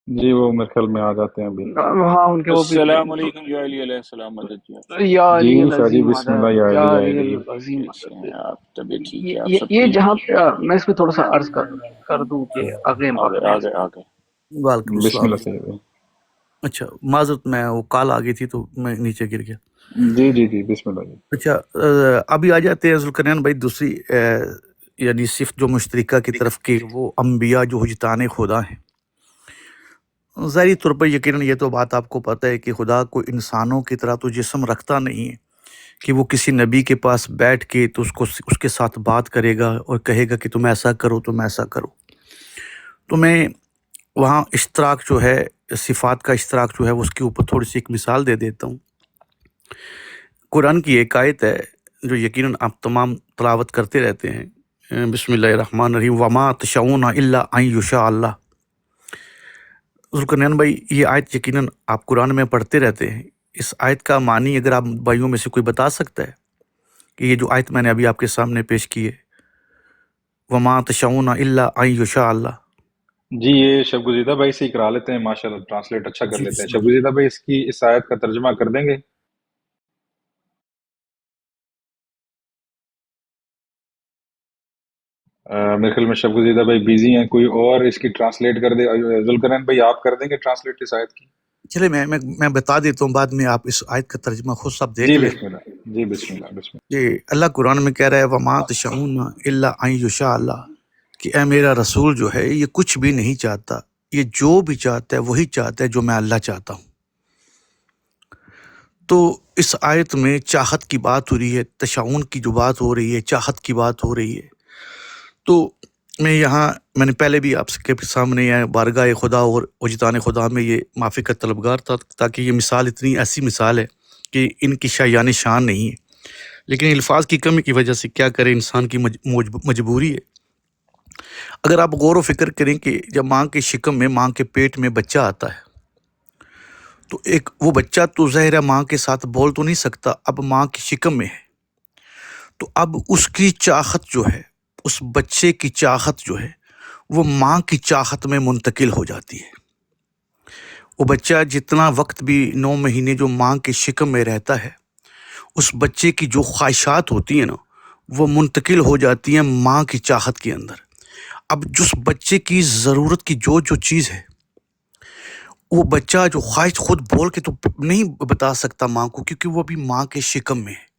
جی وہ میرے خیال میں آ جاتے ہیں ابھی. ہاں ان کے وہ بھی السلام علیکم یا علی علیہ السلام. مدد جی آپ یا جی علی شاہ جی العظیم بسم اللہ مدد، یا یا علی یا علی علی. العظیم کیسے مدد. ہیں آپ؟ طبیعت ٹھیک ہے آپ سب یہ کی؟ جہاں میں اس میں تھوڑا سا عرض کر دوں کہ آگے باب آگے ایمان آگے آگے. وعلیکم بسم السلام. اللہ سیدہ. اچھا معذرت، میں وہ کال آ گئی تھی تو میں نیچے گر گیا. جی جی جی بسم اللہ جی. اچھا ابھی آ جاتے ہیں ذوالقرنین بھائی دوسری یعنی صفت جو مشترکہ کی طرف کہ وہ انبیاء جو حجتان خدا ہیں. ظاہری طور پر یقیناً یہ تو بات آپ کو پتہ ہے کہ خدا کو انسانوں کی طرح تو جسم رکھتا نہیں ہے کہ وہ کسی نبی کے پاس بیٹھ کے تو اس کے ساتھ بات کرے گا اور کہے گا کہ تم ایسا کرو تم ایسا کرو. تو میں وہاں اشتراک جو ہے، صفات کا اشتراک جو ہے اس کے اوپر تھوڑی سی ایک مثال دے دیتا ہوں. قرآن کی ایک آیت ہے جو یقیناً آپ تمام تلاوت کرتے رہتے ہیں. بسم اللہ الرحمن الرحیم، وما تشاؤون الا ان یشاء اللہ. ذوالقرنین بھائی یہ آیت یقیناً آپ قرآن میں پڑھتے رہتے ہیں. اس آیت کا معنی اگر آپ بھائیوں میں سے کوئی بتا سکتا ہے کہ یہ جو آیت میں نے ابھی آپ کے سامنے پیش کی ہے، وما تشاؤون الا ان یشاء اللہ. جی یہ شب گزیدہ بھائی سے ہی کرا لیتے ہیں، ماشاءاللہ ٹرانسلیٹ اچھا کر جی لیتے ہیں. بسم شب اللہ. گزیدہ بھائی اس آیت کا ترجمہ کر دیں گے؟ میرے خیال میں شب گزیدہ بھائی بیزی ہیں، کوئی اور اس کی ٹرانسلیٹ کر دے. ذوالقرنین بھائی آپ کر دیں گے ٹرانسلیٹ اس آیت کی؟ چلے میں بتا دیتا ہوں، بعد میں آپ اس آیت کا ترجمہ خود سب دیکھ جی لیں. بسم اللہ. جی بسم اللہ بسم یہ اللہ قرآن میں کہہ رہا ہے وما تشاؤون الا ان یشاء اللہ، کہ اے میرا رسول جو ہے یہ کچھ بھی نہیں چاہتا، یہ جو بھی چاہتا ہے وہی چاہتا ہے جو میں اللہ چاہتا ہوں۔ تو اس آیت میں چاہت کی بات ہو رہی ہے، تشاؤن کی جو بات ہو رہی ہے، چاہت کی بات ہو رہی ہے۔ تو میں نے پہلے بھی آپ کے سامنے بارگاہ خدا اور وجدان خدا میں یہ معافی کا طلبگار تھا، تاکہ یہ مثال اتنی ایسی مثال ہے کہ ان کی شایان شان نہیں ہے، لیکن الفاظ کی کمی کی وجہ سے کیا کرے، انسان کی مجبوری ہے۔ اگر آپ غور و فکر کریں کہ جب ماں کے شکم میں، ماں کے پیٹ میں بچہ آتا ہے، تو ایک وہ بچہ تو ظاہر ہے ماں کے ساتھ بول تو نہیں سکتا، اب ماں کی شکم میں ہے، تو اب اس کی چاہت جو ہے، اس بچے کی چاہت جو ہے وہ ماں کی چاہت میں منتقل ہو جاتی ہے۔ وہ بچہ جتنا وقت بھی 9 مہینے جو ماں کے شکم میں رہتا ہے، اس بچے کی جو خواہشات ہوتی ہیں نا، وہ منتقل ہو جاتی ہیں ماں کی چاہت کے اندر۔ اب جس بچے کی ضرورت کی جو چیز ہے، وہ بچہ جو خواہش خود بول کے تو نہیں بتا سکتا ماں کو، کیونکہ وہ بھی ماں کے شکم میں ہے۔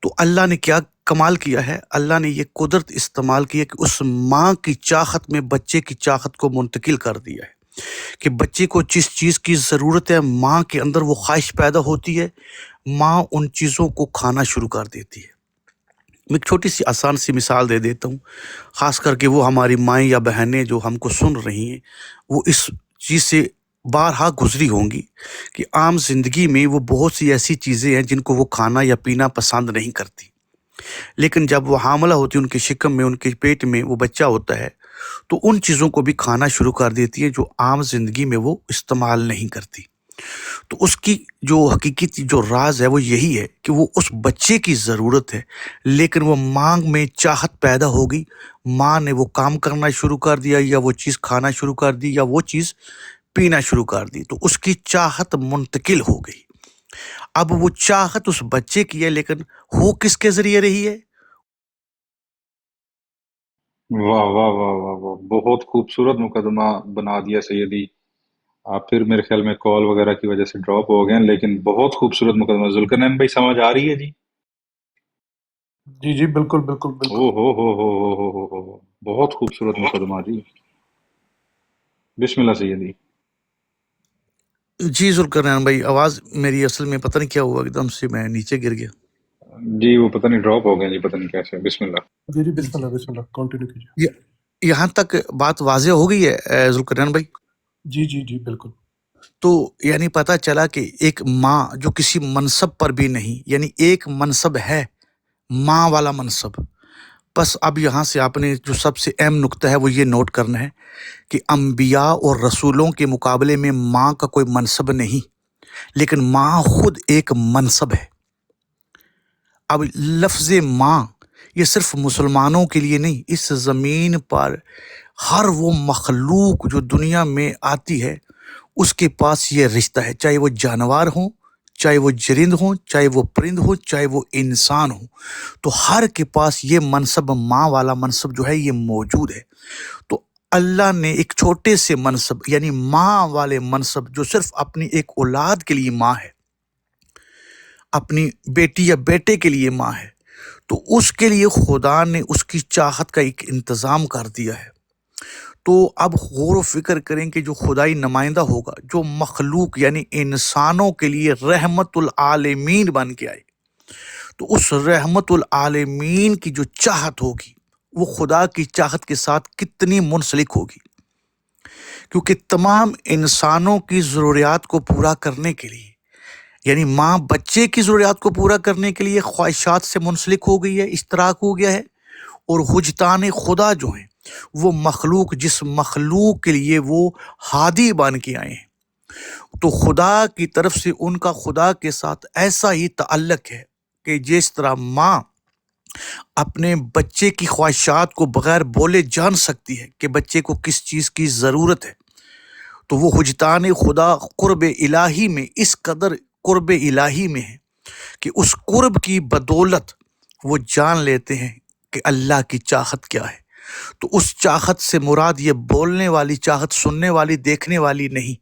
تو اللہ نے کیا کمال کیا ہے، اللہ نے یہ قدرت استعمال کی ہے کہ اس ماں کی چاہت میں بچے کی چاہت کو منتقل کر دیا ہے، کہ بچے کو جس چیز کی ضرورت ہے ماں کے اندر وہ خواہش پیدا ہوتی ہے، ماں ان چیزوں کو کھانا شروع کر دیتی ہے۔ میں ایک چھوٹی سی آسان سی مثال دے دیتا ہوں، خاص کر کے وہ ہماری مائیں یا بہنیں جو ہم کو سن رہی ہیں، وہ اس چیز سے بارہا گزری ہوں گی کہ عام زندگی میں وہ بہت سی ایسی چیزیں ہیں جن کو وہ کھانا یا پینا پسند نہیں کرتی، لیکن جب وہ حاملہ ہوتی ہے، ان کے شکم میں، ان کے پیٹ میں وہ بچہ ہوتا ہے، تو ان چیزوں کو بھی کھانا شروع کر دیتی ہے جو عام زندگی میں وہ استعمال نہیں کرتی۔ تو اس کی جو حقیقی جو راز ہے وہ یہی ہے کہ وہ اس بچے کی ضرورت ہے، لیکن وہ ماں میں چاہت پیدا ہوگی، ماں نے وہ کام کرنا شروع کر دیا، یا وہ چیز کھانا شروع کر دی، یا وہ چیز پینا شروع کر دی، تو اس کی چاہت منتقل ہو گئی۔ اب وہ چاہت اس بچے کی ہے، لیکن ہو کس کے ذریعے رہی ہے؟ واہ واہ واہ واہ واہ، بہت خوبصورت مقدمہ بنا دیا سیدی۔ آپ پھر میرے خیال میں کال وغیرہ کی وجہ سے ڈراپ ہو گئے ہیں، لیکن بہت خوبصورت مقدمہ۔ ذوالقرنین بھائی سمجھ آ رہی ہے جی؟ جی جی بالکل بالکل او بالکل۔ ہو، بہت خوبصورت مقدمہ جی۔ بسم اللہ سیدی۔ جی ذوالقرنین بھائی، آواز میری اصل میں پتہ نہیں کیا ہوا، ایک دم سے میں نیچے گر گیا۔ جی وہ پتہ نہیں ڈراپ ہو گئے جی، پتہ نہیں کیسے۔ بسم اللہ۔ جی جی بسم اللہ کنٹینیو کیجیے۔ یہاں تک بات واضح ہو گئی ہے ذوالقرنین بھائی؟ جی جی جی بالکل۔ تو یعنی پتہ چلا کہ ایک ماں جو کسی منصب پر بھی نہیں، یعنی ایک منصب ہے ماں والا منصب۔ بس اب یہاں سے آپ نے جو سب سے اہم نقطہ ہے وہ یہ نوٹ کرنا ہے کہ انبیاء اور رسولوں کے مقابلے میں ماں کا کوئی منصب نہیں، لیکن ماں خود ایک منصب ہے۔ اب لفظ ماں یہ صرف مسلمانوں کے لیے نہیں، اس زمین پر ہر وہ مخلوق جو دنیا میں آتی ہے اس کے پاس یہ رشتہ ہے، چاہے وہ جانور ہوں، چاہے وہ جرند ہوں، چاہے وہ پرند ہوں، چاہے وہ انسان ہوں، تو ہر کے پاس یہ منصب، ماں والا منصب جو ہے یہ موجود ہے۔ تو اللہ نے ایک چھوٹے سے منصب یعنی ماں والے منصب جو صرف اپنی ایک اولاد کے لیے ماں ہے، اپنی بیٹی یا بیٹے کے لیے ماں ہے، تو اس کے لیے خدا نے اس کی چاہت کا ایک انتظام کر دیا ہے۔ تو اب غور و فکر کریں کہ جو خدائی نمائندہ ہوگا، جو مخلوق یعنی انسانوں کے لیے رحمت العالمین بن کے آئے، تو اس رحمت العالمین کی جو چاہت ہوگی وہ خدا کی چاہت کے ساتھ کتنی منسلک ہوگی، کیونکہ تمام انسانوں کی ضروریات کو پورا کرنے کے لیے، یعنی ماں بچے کی ضروریات کو پورا کرنے کے لیے خواہشات سے منسلک ہو گئی ہے، اشتراک ہو گیا ہے، اور حجتان خدا جو ہیں وہ مخلوق، جس مخلوق کے لیے وہ ہادی بن کے آئے ہیں، تو خدا کی طرف سے ان کا خدا کے ساتھ ایسا ہی تعلق ہے کہ جس طرح ماں اپنے بچے کی خواہشات کو بغیر بولے جان سکتی ہے کہ بچے کو کس چیز کی ضرورت ہے، تو وہ حجتان خدا قرب الہی میں اس قدر قرب الہی میں ہے کہ اس قرب کی بدولت وہ جان لیتے ہیں کہ اللہ کی چاہت کیا ہے۔ تو اس چاہت سے مراد یہ بولنے والی چاہت، سننے والی، دیکھنے والی نہیں،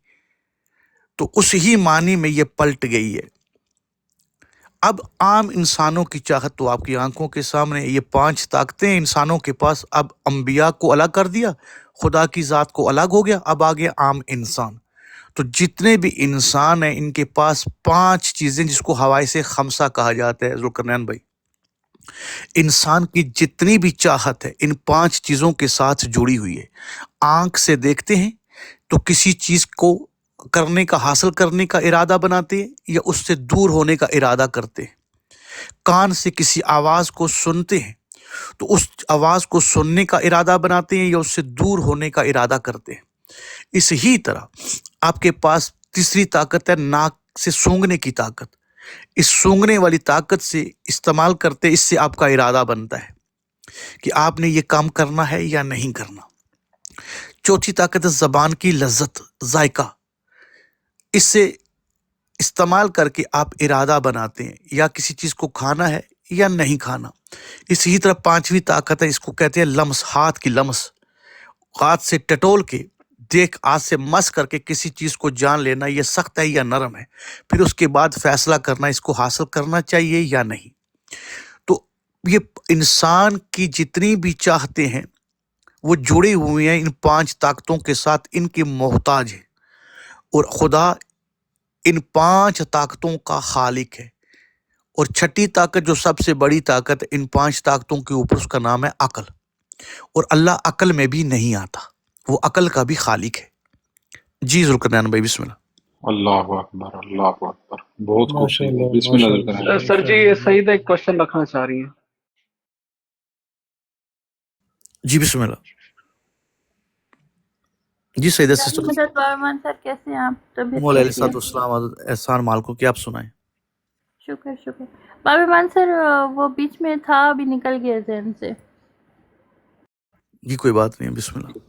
تو اس ہی معنی میں یہ پلٹ گئی ہے۔ اب عام انسانوں کی چاہت تو آپ کی آنکھوں کے سامنے، یہ 5 طاقتیں انسانوں کے پاس، اب انبیاء کو الگ کر دیا، خدا کی ذات کو الگ ہو گیا، اب آگے عام انسان۔ تو جتنے بھی انسان ہیں ان کے پاس 5 چیزیں جس کو حواس خمسہ کہا جاتا ہے ذوالقرنین بھائی، انسان کی جتنی بھی چاہت ہے ان 5 چیزوں کے ساتھ جڑی ہوئی ہے۔ آنکھ سے دیکھتے ہیں تو کسی چیز کو کرنے کا، حاصل کرنے کا ارادہ بناتے ہیں یا اس سے دور ہونے کا ارادہ کرتے ہیں۔ کان سے کسی آواز کو سنتے ہیں تو اس آواز کو سننے کا ارادہ بناتے ہیں یا اس سے دور ہونے کا ارادہ کرتے ہیں۔ اس ہی طرح آپ کے پاس تیسری طاقت ہے ناک سے سونگھنے کی طاقت۔ اس سونگھنے والی طاقت سے استعمال کرتے، اس سے آپ کا ارادہ بنتا ہے کہ آپ نے یہ کام کرنا ہے یا نہیں کرنا۔ چوتھی طاقت ہے زبان کی لذت، ذائقہ۔ اس سے استعمال کر کے آپ ارادہ بناتے ہیں یا کسی چیز کو کھانا ہے یا نہیں کھانا۔ اسی طرح 5ویں طاقت ہے، اس کو کہتے ہیں لمس، ہاتھ کی لمس۔ ہاتھ سے ٹٹول کے، دیکھ، ہاتھ سے مس کر کے کسی چیز کو جان لینا یہ سخت ہے یا نرم ہے، پھر اس کے بعد فیصلہ کرنا اس کو حاصل کرنا چاہیے یا نہیں۔ تو یہ انسان کی جتنی بھی چاہتے ہیں وہ جڑے ہوئے ہیں ان 5 طاقتوں کے ساتھ، ان کے محتاج ہیں، اور خدا ان 5 طاقتوں کا خالق ہے۔ اور چھٹی طاقت جو سب سے بڑی طاقت ہے ان 5 طاقتوں کے اوپر، اس کا نام ہے عقل، اور اللہ عقل میں بھی نہیں آتا، وہ عقل کا بھی خالق ہے۔ جی ذوالقرنین بھائی بسم اللہ۔ اللہ اکبر، اللہ اکبر، بہت خوب ماشاء صحیح، اللہ بسم اللہ ماشاء ذوالقرنین اللہ بھائی۔ سر ماشاء جی یہ اللہ۔ سعیدہ ایک کوشچن رکھنا چاہ رہی ہیں۔ جی بسم اللہ۔ جی سیدہ سسٹر حضرت بارمان سر کیسے ہیں آپ؟ طبیعت مولا علیہ کیسی ہے؟ السلام حضرت احسان مالکو کی، آپ سنائیں۔ شکر شکر۔ بارمان سر وہ بیچ میں تھا، ابھی نکل گیا ذہن سے۔ جی کوئی بات نہیں، بسم اللہ۔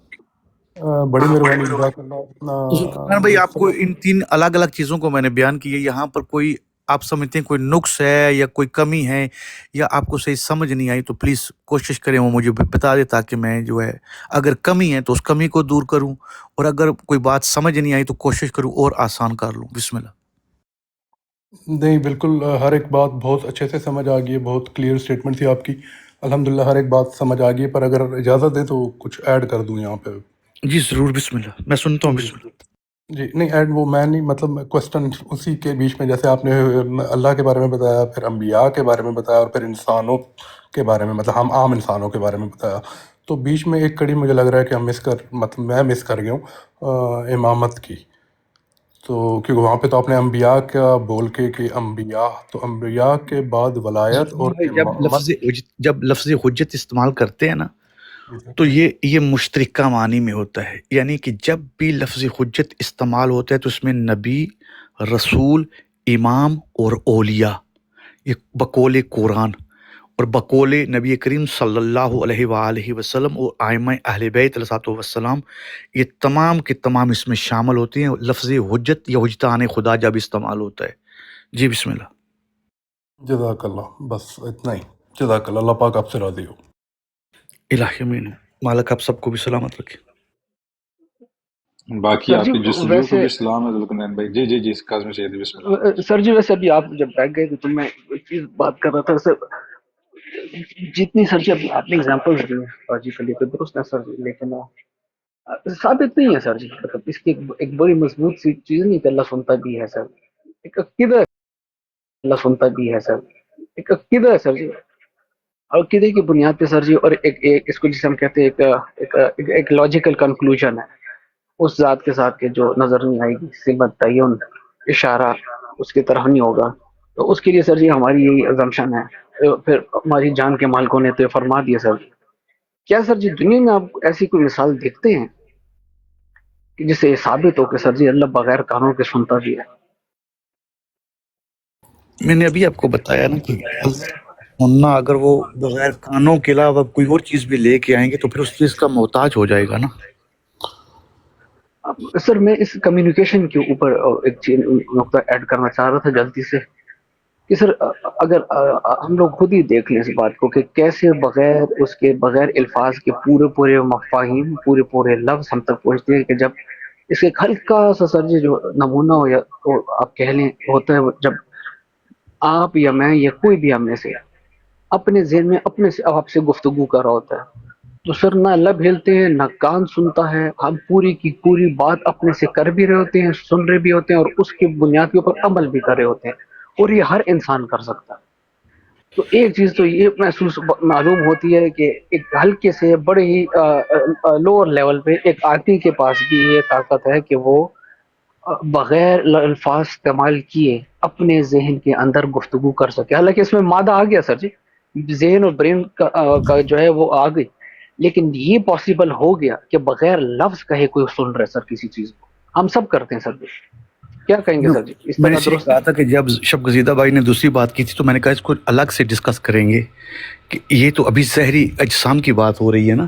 بڑی مہربانی، جزاک اللہ۔ ذوالقرنین بھائی آپ کو ان 3 الگ الگ چیزوں کو میں نے بیان کی ہے، یہاں پر کوئی آپ سمجھتے ہیں کوئی نقص ہے یا کوئی کمی ہے یا آپ کو صحیح سمجھ نہیں آئی تو پلیز کوشش کریں وہ مجھے بتا دے، تاکہ میں جو ہے اگر کمی ہے تو اس کمی کو دور کروں، اور اگر کوئی بات سمجھ نہیں آئی تو کوشش کروں اور آسان کر لوں۔ بسم اللہ۔ نہیں بالکل، ہر ایک بات بہت اچھے سے سمجھ آ گئی ہے، بہت کلیئر سٹیٹمنٹ تھی آپ کی، الحمدللہ ہر ایک بات سمجھ آ گئی ہے، پر اگر اجازت دیں تو کچھ ایڈ کر دوں یہاں پہ۔ جی ضرور، بسم اللہ، میں سنتا ہوں، جی بسم اللہ۔ جی نہیں ایڈ وہ میں نہیں، مطلب کوسٹن اسی کے بیچ میں، جیسے آپ نے اللہ کے بارے میں بتایا، پھر انبیاء کے بارے میں بتایا، اور پھر انسانوں کے بارے میں، مطلب ہم عام انسانوں کے بارے میں بتایا، تو بیچ میں ایک کڑی مجھے لگ رہا ہے کہ ہم مطلب میں مس کر گیا ہوں امامت کی۔ تو کیونکہ وہاں پہ تو آپ نے انبیاء کا بول کے کہ انبیاء، تو انبیاء کے بعد ولایت اور امامت۔ جب لفظ حجت استعمال کرتے ہیں نا تو یہ مشترکہ معنی میں ہوتا ہے، یعنی کہ جب بھی لفظ حجت استعمال ہوتا ہے تو اس میں نبی، رسول، امام اور اولیاء، یہ بقول قرآن اور بقول نبی کریم صلی اللہ علیہ وآلہ وسلم اور ائمہ اہل بیت علیہ السلام، یہ تمام کے تمام اس میں شامل ہوتے ہیں لفظ حجت یا حجتان خدا جب استعمال ہوتا ہے۔ جی بسم اللہ۔ جزاک اللہ، بس اتنا ہی، جزاک اللہ، اللہ پاک آپ سے راضی ہو۔ الہی امین، مالک آپ سب کو بھی سلامت رکھے۔ باقی سر آپ جی کی جستجو کو ویسے بھی سلام ہے ذوالقرنین بھائی۔ جی جی جی کاظم سید بسم اللہ۔ سر جی ویسے ابھی آپ جب بیٹھ گئے تو میں ایک چیز بات کر رہا تھا سر، جتنی سر جی ابھی آپ نے اگزامپلس دی ہیں جی کے لیے تو درست ہے سر جی، لیکن ثابت نہیں ہے سر جی، مطلب اس کی ایک بڑی مضبوط سی چیز نہیں کہ اللہ سنتا بھی ہے سر، ایک عقیدہ ہے اللہ سنتا بھی ہے سر، ایک عقیدہ ہے سر جی، عقیدے کی بنیاد پہ سر جی، اور ایک اس کو جسے ہم کہتے ہیں ایک لاجیکل کنکلوژن ہے اس ذات کے ساتھ کہ جو نظر نہیں آئے گی، صفت تعین اشارہ اس کی طرح نہیں ہوگا، تو اس کے لیے سر جی ہماری یہی ازمپشن ہے، پھر ہماری جان کے مالکوں نے تو یہ فرما دیا سر جی۔ کیا سر جی دنیا میں آپ ایسی کوئی مثال دیکھتے ہیں کہ جس سے یہ ثابت ہو کہ سر جی اللہ بغیر کانوں کے سنتا بھی ہے؟ میں نے ابھی آپ کو بتایا نا کہ سننا، اگر وہ بغیر کانوں کے علاوہ کوئی اور چیز بھی لے کے آئیں گے تو پھر اس چیز کا محتاج ہو جائے گا نا۔ سر میں اس کمیونیکیشن کے اوپر ایک چیز نقطہ ایڈ کرنا چاہ رہا تھا جلدی سے کہ سر اگر ہم لوگ خود ہی دیکھ لیں اس بات کو کہ کیسے بغیر اس کے بغیر الفاظ کے پورے مفاہیم، پورے لفظ ہم تک پہنچتے ہیں، کہ جب اس کے ہلکا سا سر جی جو نمونہ ہو یا تو آپ کہہ لیں ہوتا ہے، جب آپ یا میں یا کوئی بھی ہم میں سے اپنے ذہن میں اپنے سے آپ سے گفتگو کر رہا ہوتا ہے تو سر نہ لب ہلتے ہیں نہ کان سنتا ہے، ہم پوری کی پوری بات اپنے سے کر بھی رہے ہوتے ہیں، سن رہے بھی ہوتے ہیں، اور اس کی بنیاد کے اوپر عمل بھی کر رہے ہوتے ہیں، اور یہ ہر انسان کر سکتا ہے۔ تو ایک چیز تو یہ محسوس معلوم ہوتی ہے کہ ایک ہلکے سے بڑے ہی لوور لیول پہ ایک آدمی کے پاس بھی یہ طاقت ہے کہ وہ بغیر الفاظ استعمال کیے اپنے ذہن کے اندر گفتگو کر سکے۔ حالانکہ اس میں مادہ آ گیا سر جی، ذہن اور برین کا جو ہے وہ آ گئی، لیکن یہ پاسبل ہو گیا کہ بغیر لفظ کہے کوئی سن رہا ہے سر کسی چیز کو۔ ہم سب کرتے ہیں سر جی، کیا کہیں گے جو سر جی؟ اس میں نے طرح سے درست کہا ہے؟ تھا کہ جب شب گزیدہ بھائی نے دوسری بات کی تھی تو میں نے کہا اس کو الگ سے ڈسکس کریں گے کہ یہ تو ابھی ظاہری اجسام کی بات ہو رہی ہے نا،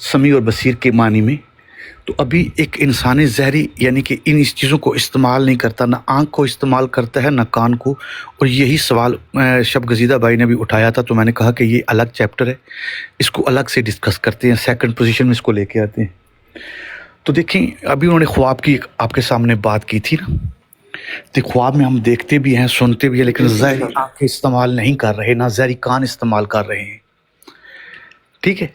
سمیع اور بصیر کے معنی میں، تو ابھی ایک انسانی ظاہری یعنی کہ ان چیزوں کو استعمال نہیں کرتا، نہ آنکھ کو استعمال کرتا ہے نہ کان کو، اور یہی سوال شب گزیدہ بھائی نے بھی اٹھایا تھا، تو میں نے کہا کہ یہ الگ چیپٹر ہے، اس کو الگ سے ڈسکس کرتے ہیں، سیکنڈ پوزیشن میں اس کو لے کے آتے ہیں۔ تو دیکھیں ابھی انہوں نے خواب کی آپ کے سامنے بات کی تھی نا، تو خواب میں ہم دیکھتے بھی ہیں سنتے بھی ہیں لیکن ظاہری آنکھیں استعمال نہیں کر رہے، نہ ظاہری کان استعمال کر رہے ہیں، ٹھیک ہے؟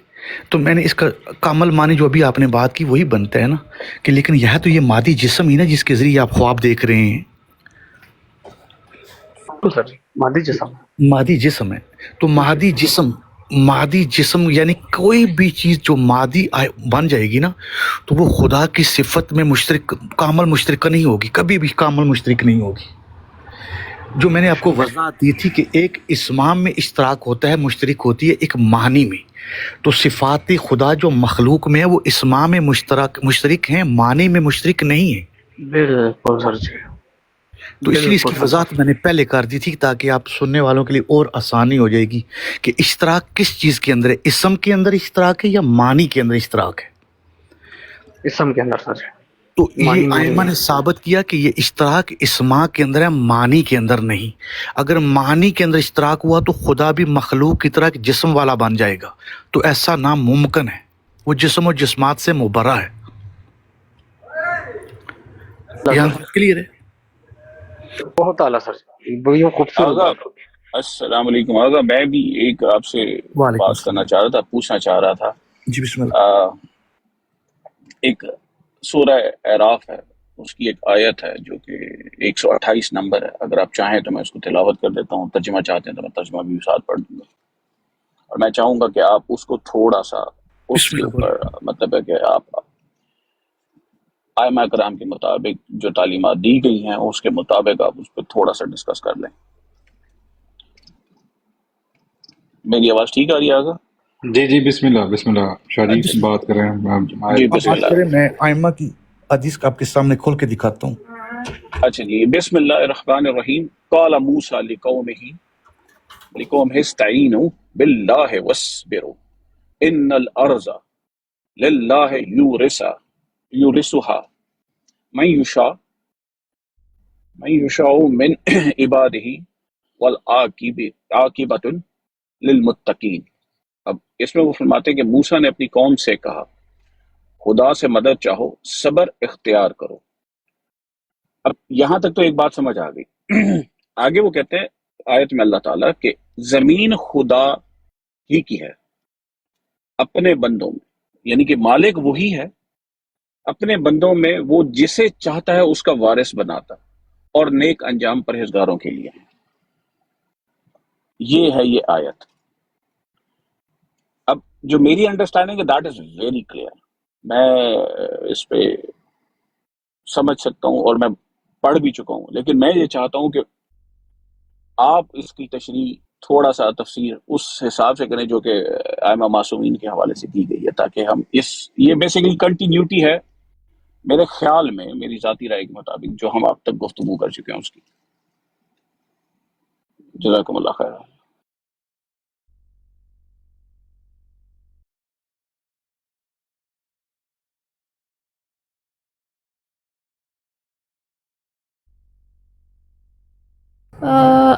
تو میں نے اس کا کامل معنی جو ابھی آپ نے بات کی وہی بنتا ہے نا کہ لیکن یہ تو یہ مادی جسم ہی نا جس کے ذریعے آپ خواب دیکھ رہے ہیں، بالکل سر جی، مادی جسم۔ مادی جسم ہے، تو مادی جسم یعنی کوئی بھی چیز جو مادی بن جائے گی نا تو وہ خدا کی صفت میں مشترک کامل مشترکہ نہیں ہوگی، کبھی بھی کامل مشترک نہیں ہوگی۔ جو میں نے آپ کو وضاحت دی تھی کہ ایک اسمام میں اشتراک ہوتا ہے، مشترک ہوتی ہے ایک معنی میں، تو صفات خدا جو مخلوق میں ہے وہ اسمام میں مشترک ہیں، معنی میں مشترک نہیں ہے۔ بالکل سر جی، تو اس لیے اس بالکل کی سر وضاحت میں نے پہلے کر دی تھی تاکہ آپ سننے والوں کے لیے اور آسانی ہو جائے گی کہ اشتراک کس چیز کے اندر ہے، اسم کے اندر اشتراک ہے یا معنی کے اندر اشتراک ہے۔ اسم کے اندر سر جی، تو یہ معنی ائمہ نے ثابت کیا کہ یہ اشتراک اسما کے اندر ہے، معنی کے اندر نہیں۔ اگر معنی کے اندر اشتراک ہوا تو خدا بھی مخلوق کی طرح ایک جسم والا بن جائے گا، تو ایسا ناممکن ہے، وہ جسم و جسمات سے مبرہ ہے۔ یہاں تک کلیئر ہے؟ بہت اعلیٰ سر جی، بڑی خوبصورت آغا بات ہوگی۔ السلام علیکم آغا، میں بھی ایک آپ سے وعلیکم بات کرنا السلام چاہ رہا تھا، پوچھنا چاہ رہا تھا۔ جی بسم اللہ۔ ایک سورہ اعراف ہے، اس کی ایک آیت ہے جو کہ 128 نمبر ہے، اگر آپ چاہیں تو میں اس کو تلاوت کر دیتا ہوں، ترجمہ چاہتے ہیں تو میں ترجمہ بھی ساتھ پڑھ دوں گا، اور میں چاہوں گا کہ آپ اس کو تھوڑا سا اس بسم کے اللہ بولے۔ اوپر مطلب ہے کہ آپ ائمہ کرام کے مطابق جو تعلیمات دی گئی ہیں اس کے مطابق آپ اس پہ تھوڑا سا ڈسکس کر لیں۔ میری آواز ٹھیک آ رہی ہے آگا؟ جی جی، بسم اللہ شاہ جی بسم بات کریں جی اب بسم بات اللہ۔ کریں، میں ائمہ کی حدیث آپ کے سامنے کھول کے دکھاتا ہوں۔ اچھا جی، بسم اللہ الرحمن الرحیم۔ قال موسیٰ لقومہ استعینوا باللہ واصبروا ان الارض للہ یورثها من یشاء من عبادہ والعاقبۃ للمتقین۔ اب اس میں وہ فرماتے ہیں کہ موسیٰ نے اپنی قوم سے کہا خدا سے مدد چاہو، صبر اختیار کرو۔ اب یہاں تک تو ایک بات سمجھ آ گئی۔ آگے وہ کہتے ہیں آیت میں اللہ تعالیٰ کہ زمین خدا ہی کی ہے اپنے بندوں میں، یعنی کہ مالک وہی ہے، اپنے بندوں میں وہ جسے چاہتا ہے اس کا وارث بناتا، اور نیک انجام پرہیزگاروں کے لیے ہے۔ یہ ہے یہ آیت۔ اب جو میری انڈرسٹینڈنگ ہے دیٹ از ویری کلیئر، میں اس پہ سمجھ سکتا ہوں اور میں پڑھ بھی چکا ہوں، لیکن میں یہ چاہتا ہوں کہ آپ اس کی تشریح تھوڑا سا تفسیر اس حساب سے کریں جو کہ ائمہ معصومین کے حوالے سے کی گئی ہے، تاکہ ہم یہ بیسیکلی کنٹینیوٹی ہے میرے خیال میں، میری ذاتی رائے کے مطابق جو ہم اب تک گفتگو کر چکے ہیں اس کی۔ جزاکم اللہ خیر۔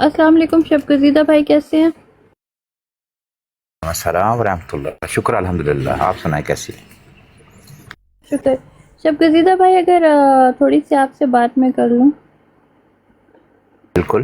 السلام علیکم شب گزیدہ بھائی، کیسے ہیں؟ السلام ورحمۃ اللہ، شکر الحمدللہ، آپ سنائیں کیسی ہیں؟ شکر۔ شب گزیدہ بھائی اگر تھوڑی سی آپ سے بات میں کر لوں۔ بالکل۔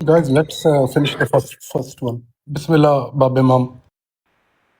guys, let's finish the first one. Bismillah, Bab Imam.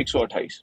128।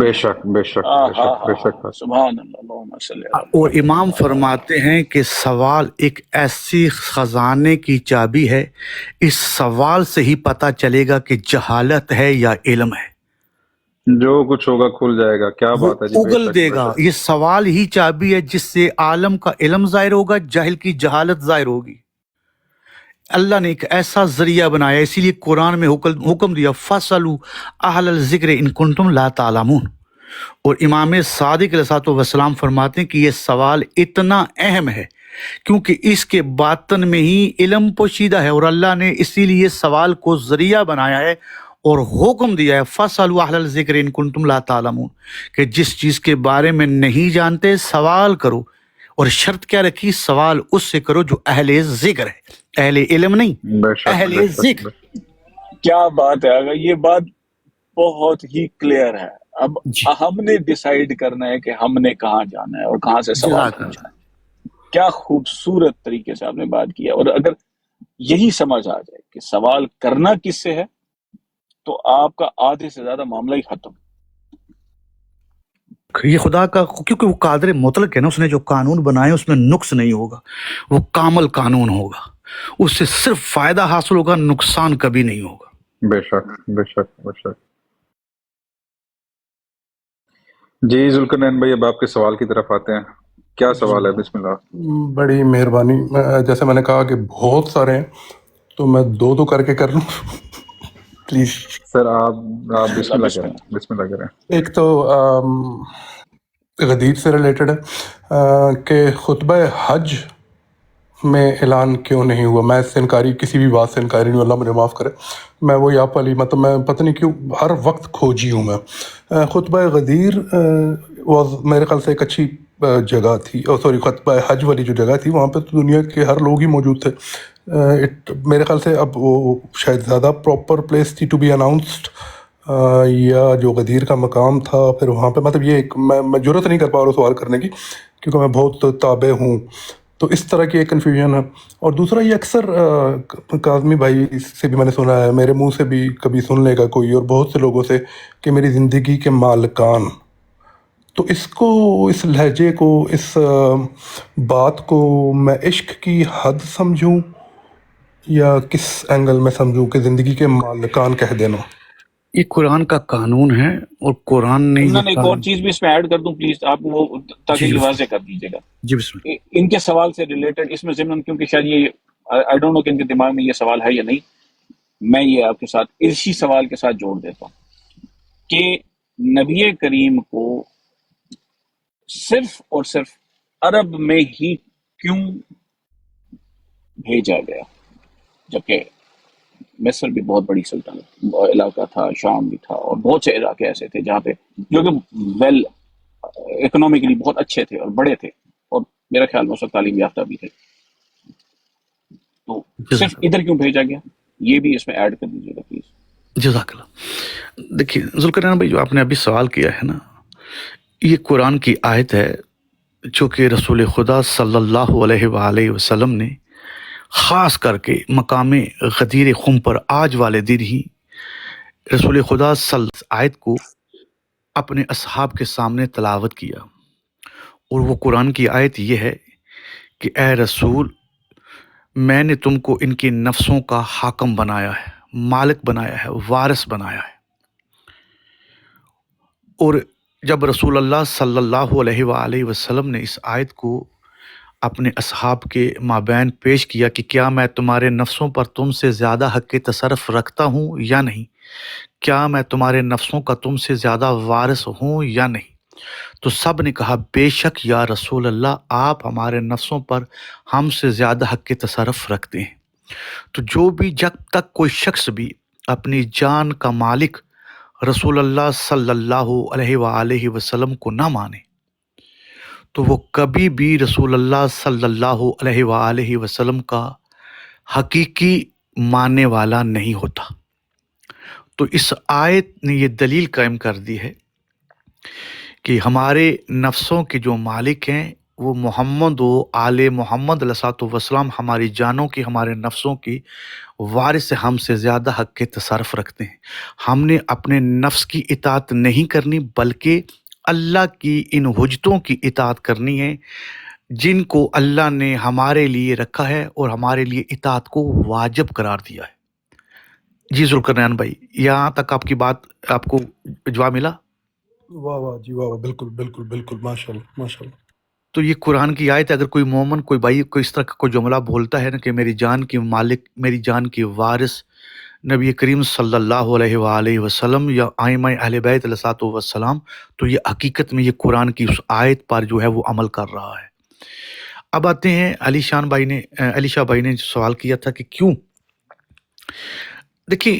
بے شک بے شک بے شک بے شک سبحان اللہ اللہم صلی علی اور محمد امام فرماتے ہیں کہ سوال ایک ایسی خزانے کی چابی ہے، اس سوال سے ہی پتہ چلے گا کہ جہالت ہے یا علم ہے، جو کچھ ہوگا کھل جائے گا. کیا وہ بات ہے جی. بے اگل شک دے بے گا. شک. یہ سوال ہی چابی ہے جس سے عالم کا علم ظاہر ہوگا، جاہل کی جہالت ظاہر ہوگی. اللہ نے ایک ایسا ذریعہ بنایا، اسی لیے قرآن میں حکم دیا فَاسْأَلُوا أَهْلَ الذِّكْرِ إِن كُنتُمْ لَا تَعْلَمُونَ. اور امام صادق علیہ السلام فرماتے ہیں کہ یہ سوال اتنا اہم ہے کیونکہ اس کے باطن میں ہی علم پوشیدہ ہے، اور اللہ نے اسی لیے سوال کو ذریعہ بنایا ہے اور حکم دیا ہے فَاسْأَلُوا أَهْلَ الذِّكْرِ إِن كُنتُمْ لَا تَعْلَمُونَ کہ جس چیز کے بارے میں نہیں جانتے سوال کرو. اور شرط کیا رکھی؟ سوال اس سے کرو جو اہل ذکر ہے، اہل علم نہیں، بے شک اہل بے شک ذکر. کیا بات ہے. اگر یہ بات بہت ہی کلیئر ہے. اب جی ہم نے ڈیسائیڈ کرنا ہے کہ ہم نے کہاں جانا ہے اور کہاں سے سوال جزاک اللہ. پوچھنا ہے. کیا خوبصورت طریقے سے آپ نے بات کی ہے. اور اگر یہی سمجھ آ جائے کہ سوال کرنا کس سے ہے تو آپ کا آدھے سے زیادہ معاملہ ہی ختم. یہ خدا کا، کیونکہ وہ قادر مطلق ہے نا، اس نے جو قانون بنائے اس میں نقص نہیں ہوگا، وہ کامل قانون ہوگا، اس سے صرف فائدہ حاصل ہوگا، نقصان کبھی نہیں ہوگا. بے شک بے شک بے شک. جی ذوالقرنین بھائی، اب آپ کے سوال کی طرف آتے ہیں. کیا سوال ہے؟ بسم اللہ. بڑی مہربانی. جیسے میں نے کہا کہ بہت سارے ہیں تو میں دو کر کے کر لوں پلیز. سر آپ بسم اللہ بسم کریں. اللہ. بسم اللہ کریں. ایک تو غدیر سے ریلیٹڈ ہے کہ خطبہ حج میں اعلان کیوں نہیں ہوا. میں اس سے انکاری، کسی بھی بات سے انکاری نہیں ہوں، اللہ مجھے معاف کرے. میں وہی آپ والی، مطلب میں پتہ نہیں کیوں ہر وقت کھوجی ہوں میں. خطبہ غدیر میرے خیال سے ایک اچھی جگہ تھی. سوری، خطبہ حج والی جو جگہ تھی وہاں پہ تو دنیا کے ہر لوگ ہی موجود تھے. میرے خیال سے اب وہ شاید زیادہ پراپر پلیس تھی ٹو بی اناؤنسڈ، یا جو غدیر کا مقام تھا پھر وہاں پہ، مطلب یہ ایک میں جرت نہیں کر پا رہا ہوں سوال کرنے کی کیونکہ میں بہت تابع ہوں. تو اس طرح کی ایک کنفیوژن ہے. اور دوسرا یہ اکثر کاظمی بھائی سے بھی میں نے سنا ہے، میرے منہ سے بھی کبھی سن لے گا کوئی اور بہت سے لوگوں سے، کہ میری زندگی کے مالکان. تو اس کو، اس لہجے کو، اس بات کو میں عشق کی حد سمجھوں یا کس اینگل میں سمجھوں کہ زندگی کے مالکان کہہ دینا؟ یہ قرآن کا قانون ہے اور قرآن نے یہ ایک اور چیز بھی اس میں ایڈ کر دوں پلیز، آپ وہ تاکہ یہ واضح کر دیجیے گا. جی بسم اللہ. ان کے سوال سے ریلیٹڈ اس میں ضمن، کیونکہ شاید یہ آئی ڈونٹ نو کہ ان کے دماغ میں یہ سوال ہے یا نہیں، میں یہ آپ کے ساتھ اسی سوال کے ساتھ جوڑ دیتا ہوں کہ نبی کریم کو صرف اور صرف عرب میں ہی کیوں بھیجا گیا، جبکہ مصر بھی بہت بڑی سلطنت علاقہ تھا، شام بھی تھا، اور بہت سے علاقے ایسے تھے جہاں پہ جو کہ ویل اکنامکلی بہت اچھے تھے اور بڑے تھے، اور میرا خیال میں اس وقت تعلیم یافتہ بھی تھے. تو صرف ادھر کیوں بھیجا گیا، یہ بھی اس میں ایڈ کر دیجیے گا پلیز. جزاک اللہ. دیکھیے ذوالقرنین بھائی، جو آپ نے ابھی سوال کیا ہے نا، یہ قرآن کی آیت ہے جو کہ رسول خدا صلی اللہ علیہ وآلہ وسلم نے خاص کر کے مقام غدیر خم پر آج والے دن ہی رسول خدا آیت کو اپنے اصحاب کے سامنے تلاوت کیا. اور وہ قرآن کی آیت یہ ہے کہ اے رسول، میں نے تم کو ان کی نفسوں کا حاکم بنایا ہے، مالک بنایا ہے، وارث بنایا ہے. اور جب رسول اللہ صلی اللہ علیہ وآلہ وسلم نے اس آیت کو اپنے اصحاب کے مابین پیش کیا کہ کیا میں تمہارے نفسوں پر تم سے زیادہ حق تصرف رکھتا ہوں یا نہیں، کیا میں تمہارے نفسوں کا تم سے زیادہ وارث ہوں یا نہیں، تو سب نے کہا بے شک یا رسول اللہ، آپ ہمارے نفسوں پر ہم سے زیادہ حق تصرف رکھتے ہیں. تو جو بھی جب تک کوئی شخص بھی اپنی جان کا مالک رسول اللہ صلی اللہ علیہ وآلہ وسلم کو نہ مانے تو وہ کبھی بھی رسول اللہ صلی اللہ علیہ وآلہ وسلم کا حقیقی ماننے والا نہیں ہوتا. تو اس آیت نے یہ دلیل قائم کر دی ہے کہ ہمارے نفسوں کے جو مالک ہیں وہ محمد و آل محمد علیہ السلام ہماری جانوں کی، ہمارے نفسوں کی وارث ہم سے زیادہ حق کے تصرف رکھتے ہیں۔ ہم نے اپنے نفس کی اطاعت نہیں کرنی بلکہ اللہ کی ان حجتوں کی اطاعت کرنی ہے جن کو اللہ نے ہمارے لیے رکھا ہے اور ہمارے لیے اطاعت کو واجب قرار دیا ہے۔ جی ذوالقرنین بھائی، یہاں تک آپ کی بات آپ کو جواب ملا؟ واہ واہ جی، واہ واہ، بالکل بالکل بالکل، ماشاء اللہ ماشاء اللہ۔ تو یہ قرآن کی آیت ہے۔ اگر کوئی مومن، کوئی بھائی کوئی اس طرح کا کوئی جملہ بولتا ہے نا کہ میری جان کی مالک، میری جان کی وارث نبی کریم صلی اللہ علیہ وآلہ وسلم یا ائمہ اہل بیت علیہ السلام، تو یہ حقیقت میں یہ قرآن کی اس آیت پر جو ہے وہ عمل کر رہا ہے۔ اب آتے ہیں علی شاہ بھائی نے جو سوال کیا تھا کہ کیوں، دیکھیں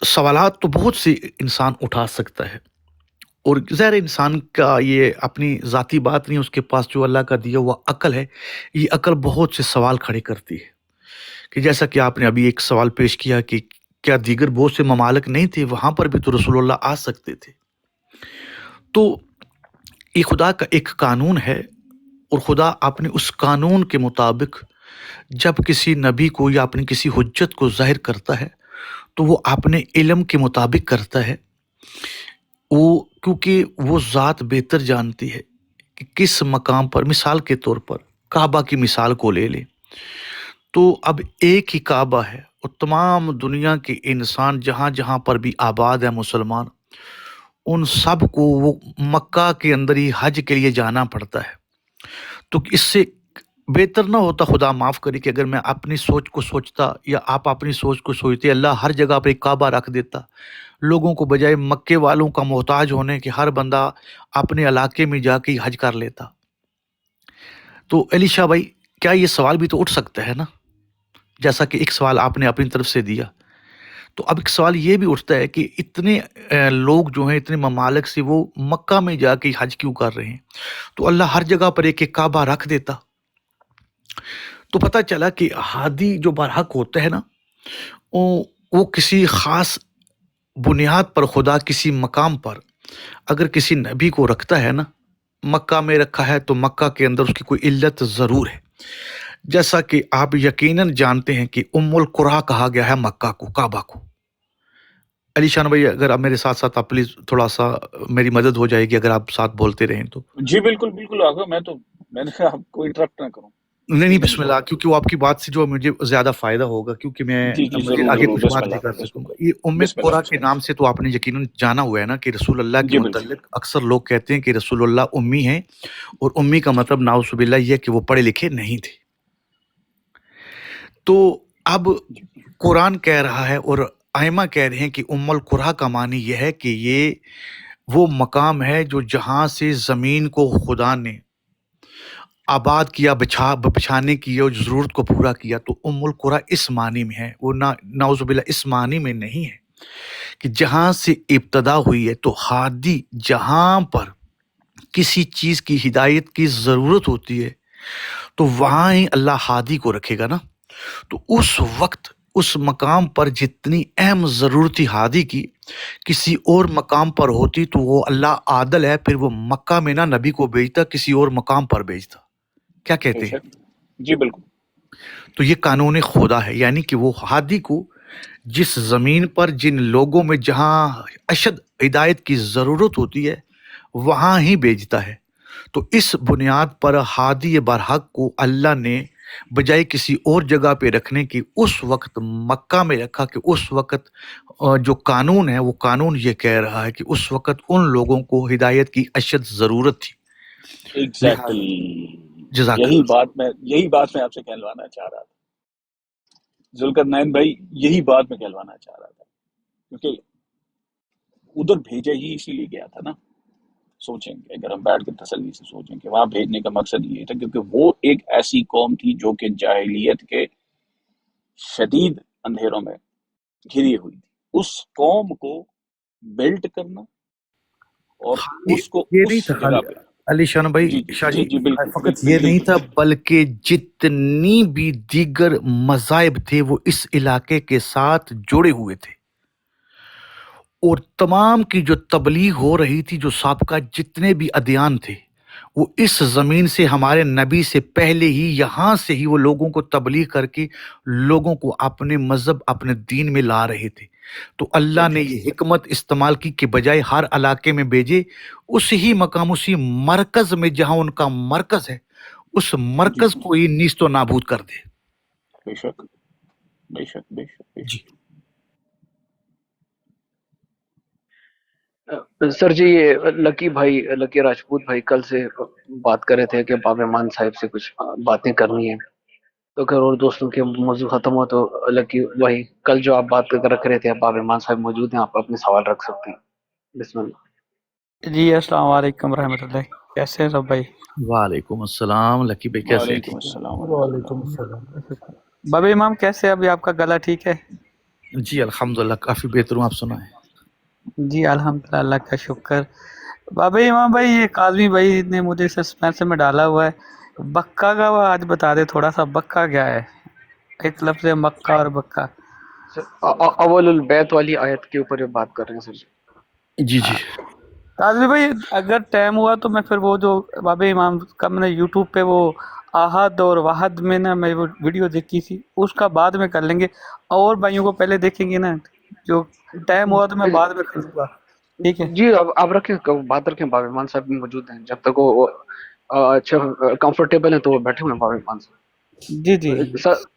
سوالات تو بہت سے انسان اٹھا سکتا ہے، اور ظاہر انسان کا یہ اپنی ذاتی بات نہیں، اس کے پاس جو اللہ کا دیا ہوا عقل ہے، یہ عقل بہت سے سوال کھڑے کرتی ہے۔ کہ جیسا کہ آپ نے ابھی ایک سوال پیش کیا کہ کیا دیگر بہت سے ممالک نہیں تھے، وہاں پر بھی تو رسول اللہ آ سکتے تھے۔ تو یہ خدا کا ایک قانون ہے، اور خدا اپنے اس قانون کے مطابق جب کسی نبی کو یا اپنی کسی حجت کو ظاہر کرتا ہے تو وہ اپنے علم کے مطابق کرتا ہے، وہ کیونکہ وہ ذات بہتر جانتی ہے کہ کس مقام پر، مثال کے طور پر کعبہ کی مثال کو لے لیں تو اب ایک ہی کعبہ ہے، اور تمام دنیا کے انسان جہاں جہاں پر بھی آباد ہیں مسلمان، ان سب کو وہ مکہ کے اندر ہی حج کے لیے جانا پڑتا ہے۔ تو اس سے بہتر نہ ہوتا، خدا معاف کرے، کہ اگر میں اپنی سوچ کو سوچتا یا آپ اپنی سوچ کو سوچتے، اللہ ہر جگہ پہ ایک کعبہ رکھ دیتا، لوگوں کو بجائے مکے والوں کا محتاج ہونے کہ ہر بندہ اپنے علاقے میں جا کے حج کر لیتا۔ تو علی شاہ بھائی، کیا یہ سوال بھی تو اٹھ سکتا ہے نا، جیسا کہ ایک سوال آپ نے اپنی طرف سے دیا۔ تو اب ایک سوال یہ بھی اٹھتا ہے کہ اتنے لوگ جو ہیں، اتنے ممالک سے، وہ مکہ میں جا کے حج کیوں کر رہے ہیں؟ تو اللہ ہر جگہ پر ایک ایک کعبہ رکھ دیتا۔ تو پتہ چلا کہ ہادی جو برحق ہوتا ہے نا، وہ کسی خاص بنیاد پر، خدا کسی مقام پر اگر کسی نبی کو رکھتا ہے نا، مکہ میں رکھا ہے تو مکہ کے اندر اس کی کوئی علت ضرور ہے۔ جیسا کہ آپ یقیناً جانتے ہیں کہ ام القریٰ کہا گیا ہے مکہ کو، کعبہ کو۔ علی شان بھائی، اگر آپ میرے ساتھ ساتھ، آپ پلیز تھوڑا سا میری مدد ہو جائے گی اگر آپ ساتھ بولتے رہیں تو۔ جی بالکل بالکل آگا، میں نے کہا آپ کو انٹرپٹ نہ کروں۔ نہیں بسم اللہ، کیونکہ وہ آپ کی بات سے جو مجھے زیادہ فائدہ ہوگا، کیونکہ جی مجھے ضرور آگے ضرور، کچھ بسم بات اللہ نہیں کر بسم سکوں گا۔ اللہ یہ ام بسم اللہ قریٰ بسم کے اللہ۔ نام سے تو آپ نے یقیناً جانا ہوا ہے نا کہ رسول اللہ کے جی بالکل متعلق اکثر لوگ کہتے ہیں کہ رسول اللہ امی ہیں، اور امی کا مطلب نعوذ باللہ یہ کہ وہ پڑھے لکھے نہیں تھے۔ تو اب قرآن کہہ رہا ہے اور ائمہ کہہ رہے ہیں کہ ام القریٰ کا معنی یہ ہے کہ یہ وہ مقام ہے جو جہاں سے زمین کو خدا نے آباد کیا، بچھانے کی اور ضرورت کو پورا کیا۔ تو ام القریٰ اس معنی میں ہے، وہ نعوذ باللہ اس معنی میں نہیں ہے کہ جہاں سے ابتدا ہوئی ہے۔ تو ہادی جہاں پر کسی چیز کی ہدایت کی ضرورت ہوتی ہے تو وہاں ہی اللہ ہادی کو رکھے گا نا۔ تو اس وقت اس مقام پر جتنی اہم ضرورت تھی ہادی کی، کسی اور مقام پر ہوتی تو وہ اللہ عادل ہے، پھر وہ مکہ میں نہ نبی کو بھیجتا، کسی اور مقام پر بھیجتا۔ کیا کہتے ہیں؟ جی بالکل۔ تو یہ قانون خدا ہے، یعنی کہ وہ ہادی کو جس زمین پر، جن لوگوں میں جہاں اشد ہدایت کی ضرورت ہوتی ہے، وہاں ہی بھیجتا ہے۔ تو اس بنیاد پر ہادی برحق کو اللہ نے بجائے کسی اور جگہ پہ رکھنے کی اس وقت مکہ میں رکھا، کہ اس وقت جو قانون ہے، وہ قانون یہ کہہ رہا ہے کہ اس وقت ان لوگوں کو ہدایت کی اشد ضرورت تھی۔ ایگزیکٹلی، جزاک یہی اللہ۔ بات میں آپ سے کہلوانا چاہ رہا تھا ذوالقرنین بھائی، یہی بات میں کہلوانا چاہ رہا تھا، کیونکہ ادھر بھیجا ہی اسی لیے گیا تھا نا۔ سوچیں گے، اگر ہم بیٹھ کے تسلی سے سوچیں کہ وہاں بھیجنے کا مقصد یہ تھا کیونکہ وہ ایک ایسی قوم تھی جو کہ جاہلیت کے شدید اندھیروں میں گھری ہوئی تھی۔ اس قوم کو بلٹ کرنا اور اس کو یہ اس نہیں تھا جگہ پہ، علی شان بھائی، شاہ جی، بالکل فقط یہ نہیں تھا، بلکہ جتنی بھی دیگر مذاہب تھے وہ اس علاقے کے ساتھ جڑے ہوئے تھے، اور تمام کی جو تبلیغ ہو رہی تھی، جو سابقہ جتنے بھی ادیان تھے، وہ اس زمین سے ہمارے نبی سے پہلے ہی یہاں سے ہی وہ لوگوں کو تبلیغ کر کے لوگوں کو اپنے مذہب اپنے دین میں لا رہے تھے. تو اللہ نے یہ حکمت استعمال کی کہ بجائے ہر علاقے میں بھیجے، اسی مقام اسی مرکز میں جہاں ان کا مرکز ہے اس مرکز کو ہی نیست و نابود کر دے. بے شک بے شک بے شک بے جی شک. سر جی یہ لکی راجپوت بھائی کل سے بات کر رہے تھے کہ باب امان صاحب سے کچھ باتیں کرنی ہیں، تو اگر اور دوستوں کے موضوع ختم ہو تو لکی بھائی کل جو آپ بات رکھ رہے تھے باب امان صاحب موجود ہیں، آپ اپنے سوال رکھ سکتے ہیں. بسم اللہ. جی السلام علیکم رحمۃ اللہ، کیسے ہیں سب بھائی؟ وعلیکم السلام. لکی بھائی کیسے ہیں؟ وعلیکم السلام ورحمۃ وعلیکم اللہ. السلام. بابا امام کیسے ہیں؟ ابھی آپ کا گلا ٹھیک ہے؟ جی الحمدللہ کافی بہتر ہوں. آپ سنائیں. جی الحمدللہ، اللہ کا شکر. بابا امام بھائی یہ کاظمی بھائی نے مجھے سسپینس میں ڈالا ہوا ہے، بکا کا وہ آج بتا دے تھوڑا سا، بکا کیا ہے؟ ایک لفظ ہے مکہ اور بکا. اول البیت والی آیت کے اوپر بات کر رہے ہیں سر جی. جی جی کاظمی بھائی اگر ٹائم ہوا تو میں پھر وہ جو بابا امام کا میں نے یوٹیوب پہ وہ احد اور واحد میں نا میں وہ ویڈیو دیکھی تھی، اس کا بعد میں کر لیں گے، اور بھائیوں کو پہلے دیکھیں گے نا، جو ٹائم ہوا تو میں بعد میں کر لوں گا. ٹھیک ہے جی آپ رکھیں، بات رکھیں. باب امان صاحب بھی موجود ہیں، جب تک وہ اچھا کمفرٹیبل ہیں تو وہ بیٹھے ہوئے ہیں باب امان صاحب. جی جی.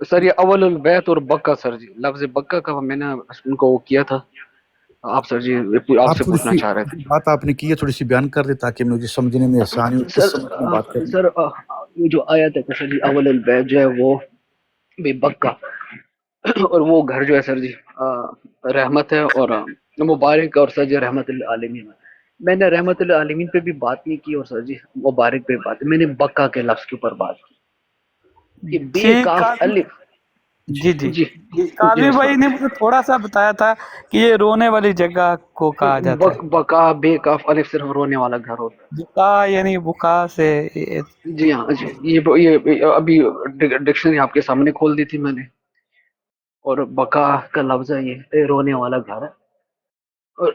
سر یہ اول البیت اور بکا، سر جی لفظ بکا کا میں نے ان کو وہ کیا تھا. آپ سر جی آپ آپ سے تھوڑی پوچھنا سی چاہ رہے تھے. بات آپ نے کی ہے تھوڑی سی بیان کر دیں تاکہ مجھے سمجھنے میں آسانی ہو کس سمجھ میں بات کرنی. سر یہ جو آیت ہے سر جی اول البیت جو ہے وہ بے بکا، اور وہ گھر جو ہے سر جی رحمت ہے اور مبارک، اور سر جی رحمت للعالمین. میں نے رحمت للعالمین پہ بھی بات نہیں کی اور سر جی مبارک پہ بات، میں نے بکا کے لفظ کے اوپر بات کی کہ بے ٹھیک. کاف الف. جی جی. جی کاظمی جی بھائی نے مجھے تھوڑا سا بتایا تھا کہ یہ رونے والی جگہ کو کہا جاتا ہے. بکا بے کاف الف صرف رونے والا گھر ہوتا بکا یعنی بکا سے. ہے. جی ہاں جی، یہ ابھی ڈکشنری آپ کے سامنے کھول دی تھی میں نے، اور بکا کا لفظ ہے یہ رونے والا گھر ہے، اور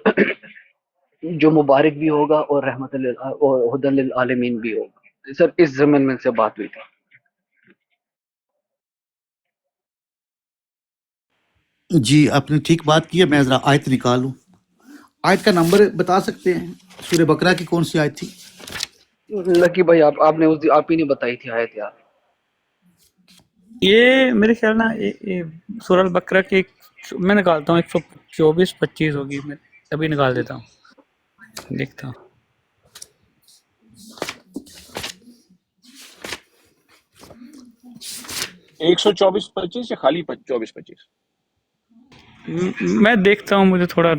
جو مبارک بھی ہوگا اور رحمت اور ہدی للعالمین بھی ہوگا. سر اس زمن میں سے بات ہوئی تھی. جی آپ نے ٹھیک بات کی ہے. میں ذرا آیت نکالوں. آیت کا نمبر بتا سکتے ہیں؟ سورہ بقرہ کی کون سی آیت تھی؟ لکی بھائی آپ نے آپ ہی نے بتائی تھی آیت یار. یہ میرے خیال نا سورہ البقرہ کی میں نکالتا ہوں 124-25 ہوگی، میں ابھی نکال دیتا ہوں، دیکھتا ہوں. 124-25 یا خالی 24-25؟ میں دیکھتا ہوں، مجھے تھوڑا